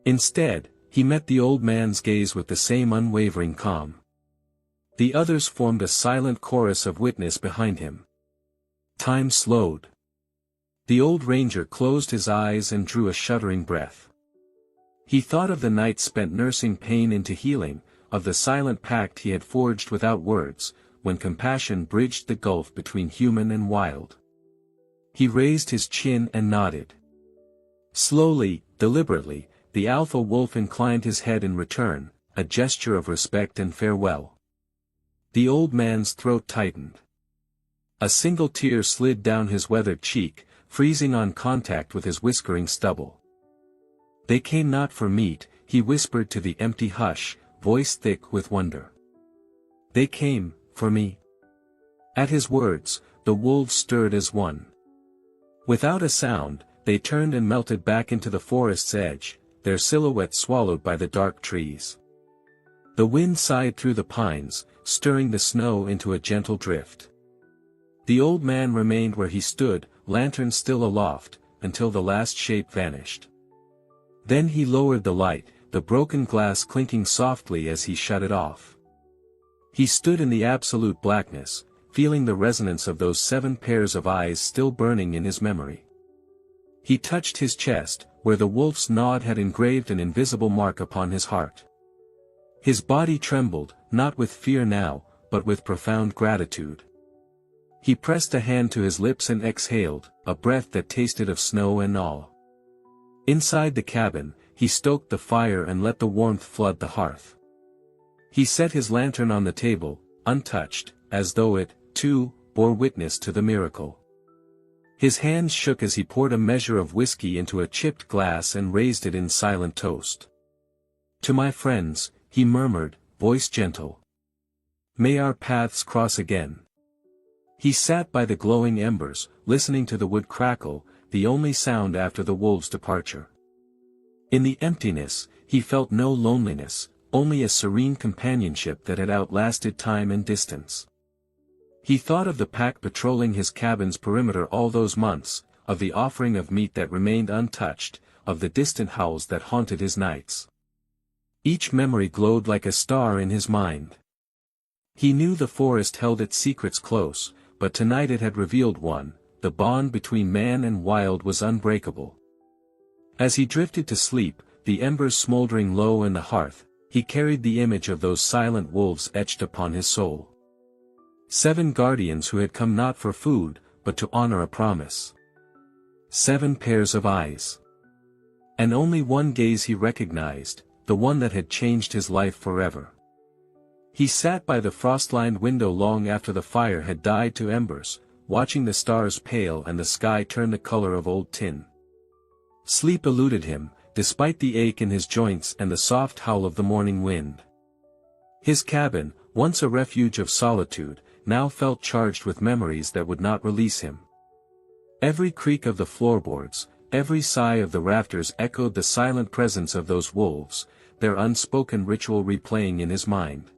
Instead, he met the old man's gaze with the same unwavering calm. The others formed a silent chorus of witness behind him. Time slowed. The old ranger closed his eyes and drew a shuddering breath. He thought of the nights spent nursing pain into healing, of the silent pact he had forged without words, when compassion bridged the gulf between human and wild. He raised his chin and nodded. Slowly, deliberately, the alpha wolf inclined his head in return, a gesture of respect and farewell. The old man's throat tightened. A single tear slid down his weathered cheek, freezing on contact with his whiskering stubble. "They came not for meat," he whispered to the empty hush, voice thick with wonder. "They came, for me." At his words, the wolves stirred as one. Without a sound, they turned and melted back into the forest's edge, their silhouettes swallowed by the dark trees. The wind sighed through the pines, stirring the snow into a gentle drift. The old man remained where he stood, lantern still aloft, until the last shape vanished. Then he lowered the light, the broken glass clinking softly as he shut it off. He stood in the absolute blackness, feeling the resonance of those 7 pairs of eyes still burning in his memory. He touched his chest, where the wolf's nod had engraved an invisible mark upon his heart. His body trembled, not with fear now, but with profound gratitude. He pressed a hand to his lips and exhaled, a breath that tasted of snow and awe. Inside the cabin, he stoked the fire and let the warmth flood the hearth. He set his lantern on the table, untouched, as though it, too, bore witness to the miracle. His hands shook as he poured a measure of whiskey into a chipped glass and raised it in silent toast. "To my friends," he murmured, voice gentle. "May our paths cross again." He sat by the glowing embers, listening to the wood crackle, the only sound after the wolves' departure. In the emptiness, he felt no loneliness, only a serene companionship that had outlasted time and distance. He thought of the pack patrolling his cabin's perimeter all those months, of the offering of meat that remained untouched, of the distant howls that haunted his nights. Each memory glowed like a star in his mind. He knew the forest held its secrets close, but tonight it had revealed one: the bond between man and wild was unbreakable. As he drifted to sleep, the embers smoldering low in the hearth, he carried the image of those silent wolves etched upon his soul. 7 guardians who had come not for food, but to honor a promise. 7 pairs of eyes. And only one gaze he recognized, the one that had changed his life forever. He sat by the frost-lined window long after the fire had died to embers, watching the stars pale and the sky turn the color of old tin. Sleep eluded him, despite the ache in his joints and the soft howl of the morning wind. His cabin, once a refuge of solitude, now felt charged with memories that would not release him. Every creak of the floorboards, every sigh of the rafters echoed the silent presence of those wolves, their unspoken ritual replaying in his mind.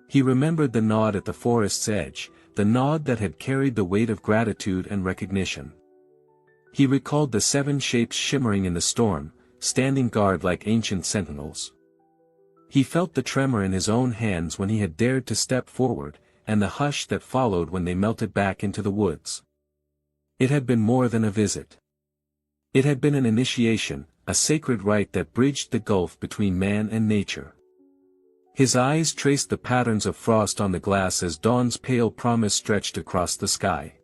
He remembered the nod at the forest's edge, the nod that had carried the weight of gratitude and recognition. He recalled the 7 shapes shimmering in the storm, standing guard like ancient sentinels. He felt the tremor in his own hands when he had dared to step forward, and the hush that followed when they melted back into the woods. It had been more than a visit. It had been an initiation, a sacred rite that bridged the gulf between man and nature. His eyes traced the patterns of frost on the glass as dawn's pale promise stretched across the sky.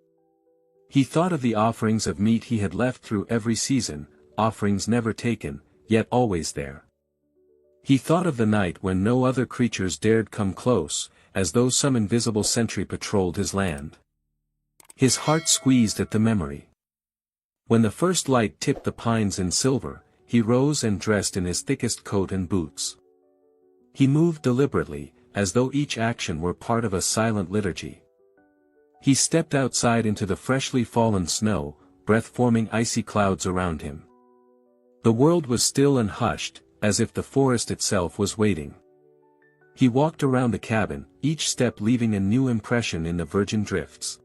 He thought of the offerings of meat he had left through every season, offerings never taken, yet always there. He thought of the night when no other creatures dared come close, as though some invisible sentry patrolled his land. His heart squeezed at the memory. When the first light tipped the pines in silver, he rose and dressed in his thickest coat and boots. He moved deliberately, as though each action were part of a silent liturgy. He stepped outside into the freshly fallen snow, breath-forming icy clouds around him. The world was still and hushed, as if the forest itself was waiting. He walked around the cabin, each step leaving a new impression in the virgin drifts.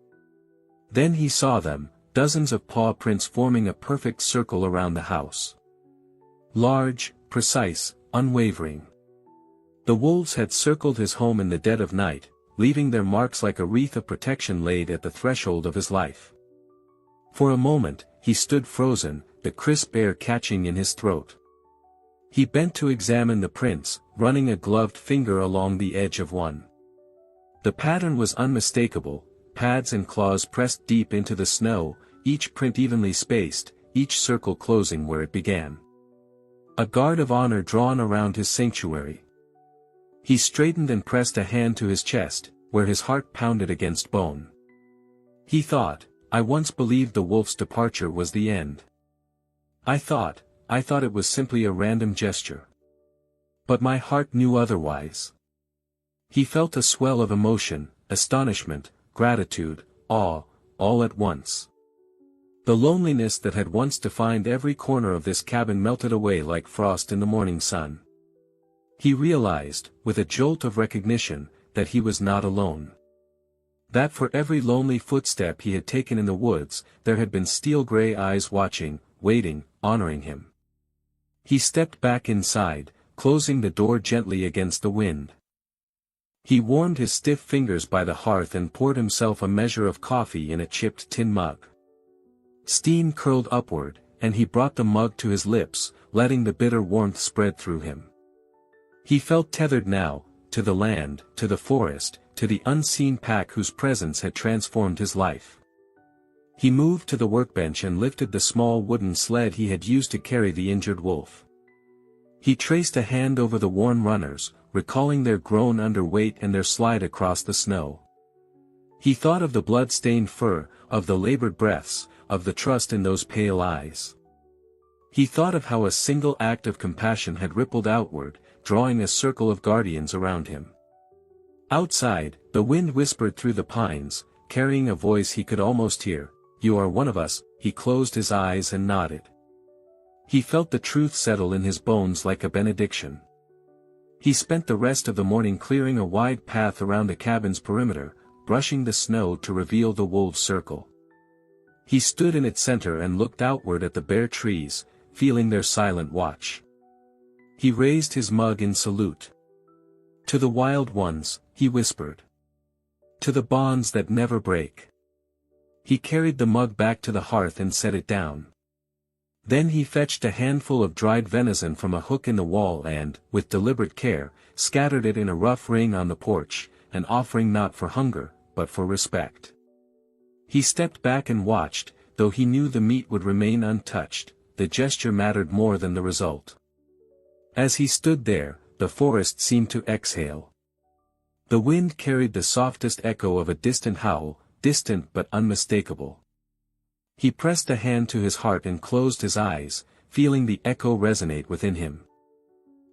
Then he saw them, dozens of paw prints forming a perfect circle around the house. Large, precise, unwavering. The wolves had circled his home in the dead of night, leaving their marks like a wreath of protection laid at the threshold of his life. For a moment, he stood frozen, the crisp air catching in his throat. He bent to examine the prints, running a gloved finger along the edge of one. The pattern was unmistakable, pads and claws pressed deep into the snow, each print evenly spaced, each circle closing where it began. A guard of honor drawn around his sanctuary. He straightened and pressed a hand to his chest, where his heart pounded against bone. He thought, I once believed the wolf's departure was the end. I thought it was simply a random gesture. But my heart knew otherwise. He felt a swell of emotion, astonishment, gratitude, awe, all at once. The loneliness that had once defined every corner of this cabin melted away like frost in the morning sun. He realized, with a jolt of recognition, that he was not alone. That for every lonely footstep he had taken in the woods, there had been steel-gray eyes watching, waiting, honoring him. He stepped back inside, closing the door gently against the wind. He warmed his stiff fingers by the hearth and poured himself a measure of coffee in a chipped tin mug. Steam curled upward, and he brought the mug to his lips, letting the bitter warmth spread through him. He felt tethered now, to the land, to the forest, to the unseen pack whose presence had transformed his life. He moved to the workbench and lifted the small wooden sled he had used to carry the injured wolf. He traced a hand over the worn runners, recalling their groan under weight and their slide across the snow. He thought of the blood-stained fur, of the labored breaths, of the trust in those pale eyes. He thought of how a single act of compassion had rippled outward, drawing a circle of guardians around him. Outside, the wind whispered through the pines, carrying a voice he could almost hear. You are one of us. He closed his eyes and nodded. He felt the truth settle in his bones like a benediction. He spent the rest of the morning clearing a wide path around the cabin's perimeter, brushing the snow to reveal the wolves' circle. He stood in its center and looked outward at the bare trees, feeling their silent watch. He raised his mug in salute. To the wild ones, he whispered. To the bonds that never break. He carried the mug back to the hearth and set it down. Then he fetched a handful of dried venison from a hook in the wall and, with deliberate care, scattered it in a rough ring on the porch, an offering not for hunger, but for respect. He stepped back and watched, though he knew the meat would remain untouched, the gesture mattered more than the result. As he stood there, the forest seemed to exhale. The wind carried the softest echo of a distant howl, distant but unmistakable. He pressed a hand to his heart and closed his eyes, feeling the echo resonate within him.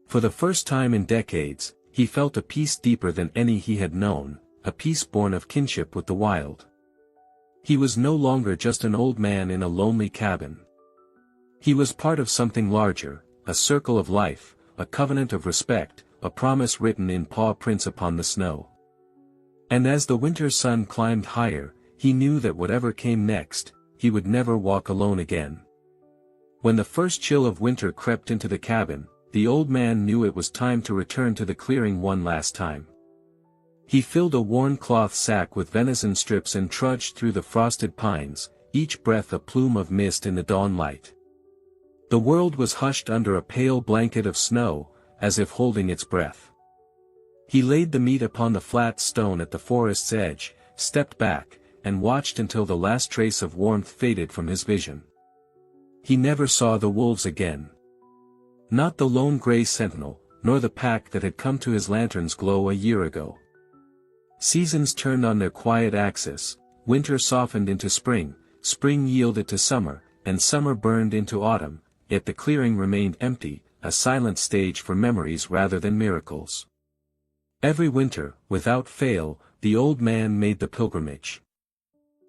For the first time in decades, he felt a peace deeper than any he had known, a peace born of kinship with the wild. He was no longer just an old man in a lonely cabin. He was part of something larger, a circle of life, a covenant of respect, a promise written in paw prints upon the snow. And as the winter sun climbed higher, he knew that whatever came next, he would never walk alone again. When the first chill of winter crept into the cabin, the old man knew it was time to return to the clearing one last time. He filled a worn cloth sack with venison strips and trudged through the frosted pines, each breath a plume of mist in the dawn light. The world was hushed under a pale blanket of snow, as if holding its breath. He laid the meat upon the flat stone at the forest's edge, stepped back, and watched until the last trace of warmth faded from his vision. He never saw the wolves again. Not the lone gray sentinel, nor the pack that had come to his lantern's glow a year ago. Seasons turned on their quiet axis, winter softened into spring, spring yielded to summer, and summer burned into autumn, yet the clearing remained empty, a silent stage for memories rather than miracles. Every winter, without fail, the old man made the pilgrimage.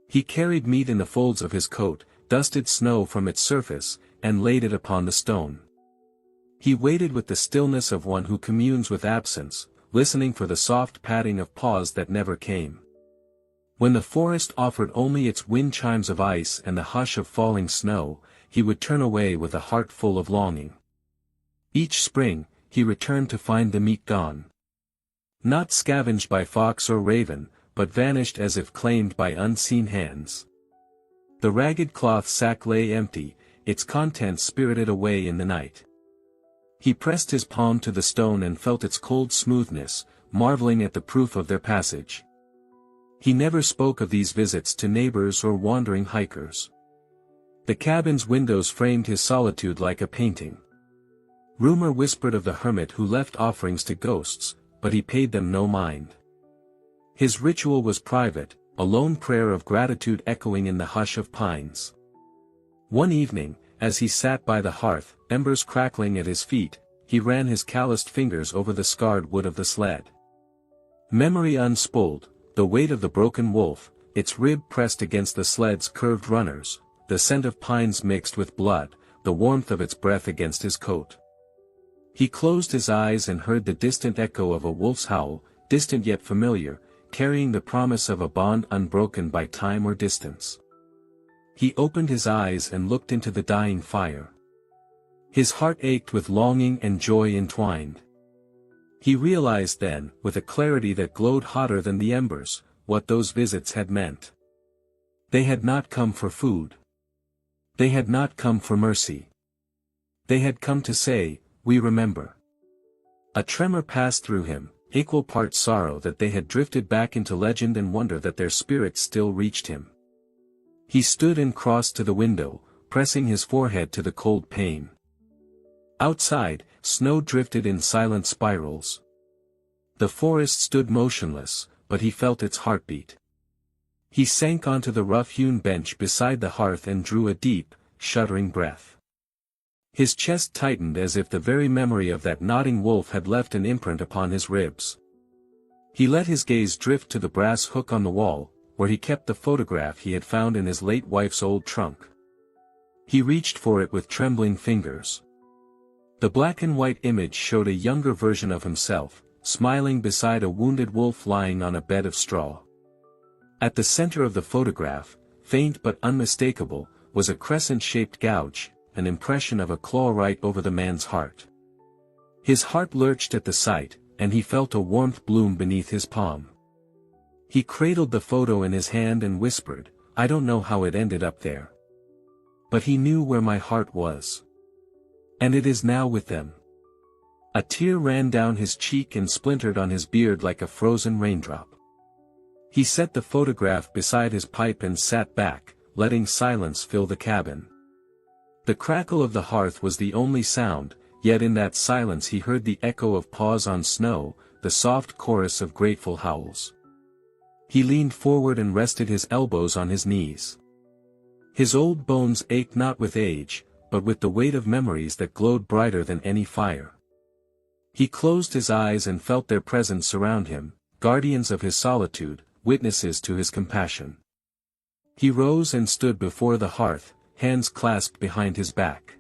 He carried meat in the folds of his coat, dusted snow from its surface, and laid it upon the stone. He waited with the stillness of one who communes with absence, listening for the soft padding of paws that never came. When the forest offered only its wind chimes of ice and the hush of falling snow, he would turn away with a heart full of longing. Each spring, he returned to find the meat gone. Not scavenged by fox or raven, but vanished as if claimed by unseen hands. The ragged cloth sack lay empty, its contents spirited away in the night. He pressed his palm to the stone and felt its cold smoothness, marveling at the proof of their passage. He never spoke of these visits to neighbors or wandering hikers. The cabin's windows framed his solitude like a painting. Rumor whispered of the hermit who left offerings to ghosts, but he paid them no mind. His ritual was private, a lone prayer of gratitude echoing in the hush of pines. One evening, as he sat by the hearth, embers crackling at his feet, he ran his calloused fingers over the scarred wood of the sled. Memory unspooled, the weight of the broken wolf, its rib pressed against the sled's curved runners, the scent of pines mixed with blood, the warmth of its breath against his coat. He closed his eyes and heard the distant echo of a wolf's howl, distant yet familiar, carrying the promise of a bond unbroken by time or distance. He opened his eyes and looked into the dying fire. His heart ached with longing and joy entwined. He realized then, with a clarity that glowed hotter than the embers, what those visits had meant. They had not come for food. They had not come for mercy. They had come to say, "We remember." A tremor passed through him, equal parts sorrow that they had drifted back into legend and wonder that their spirits still reached him. He stood and crossed to the window, pressing his forehead to the cold pane. Outside, snow drifted in silent spirals. The forest stood motionless, but he felt its heartbeat. He sank onto the rough-hewn bench beside the hearth and drew a deep, shuddering breath. His chest tightened as if the very memory of that nodding wolf had left an imprint upon his ribs. He let his gaze drift to the brass hook on the wall, where he kept the photograph he had found in his late wife's old trunk. He reached for it with trembling fingers. The black-and-white image showed a younger version of himself, smiling beside a wounded wolf lying on a bed of straw. At the center of the photograph, faint but unmistakable, was a crescent-shaped gouge, an impression of a claw right over the man's heart. His heart lurched at the sight, and he felt a warmth bloom beneath his palm. He cradled the photo in his hand and whispered, "I don't know how it ended up there. But he knew where my heart was. And it is now with them." A tear ran down his cheek and splintered on his beard like a frozen raindrop. He set the photograph beside his pipe and sat back, letting silence fill the cabin. The crackle of the hearth was the only sound, yet in that silence he heard the echo of paws on snow, the soft chorus of grateful howls. He leaned forward and rested his elbows on his knees. His old bones ached not with age, but with the weight of memories that glowed brighter than any fire. He closed his eyes and felt their presence surround him, guardians of his solitude, witnesses to his compassion. He rose and stood before the hearth, hands clasped behind his back.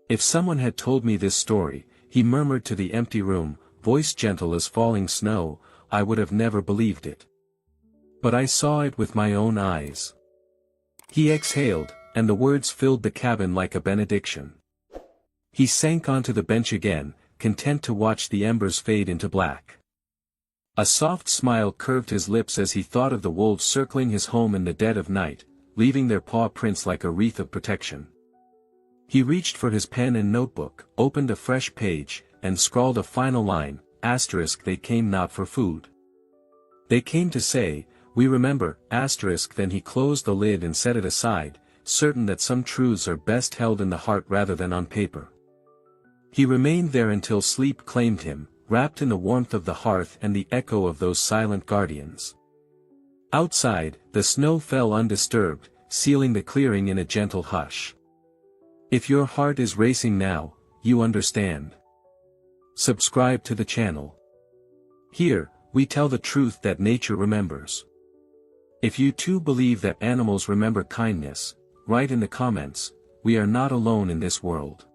"If someone had told me this story," he murmured to the empty room, voice gentle as falling snow, "I would have never believed it. But I saw it with my own eyes." He exhaled, and the words filled the cabin like a benediction. He sank onto the bench again, content to watch the embers fade into black. A soft smile curved his lips as he thought of the wolves circling his home in the dead of night, leaving their paw prints like a wreath of protection. He reached for his pen and notebook, opened a fresh page, and scrawled a final line, *, "They came not for food. They came to say, we remember, *. Then he closed the lid and set it aside, certain that some truths are best held in the heart rather than on paper. He remained there until sleep claimed him, wrapped in the warmth of the hearth and the echo of those silent guardians. Outside, the snow fell undisturbed, sealing the clearing in a gentle hush. If your heart is racing now, you understand. Subscribe to the channel. Here, we tell the truth that nature remembers. If you too believe that animals remember kindness, write in the comments, we are not alone in this world.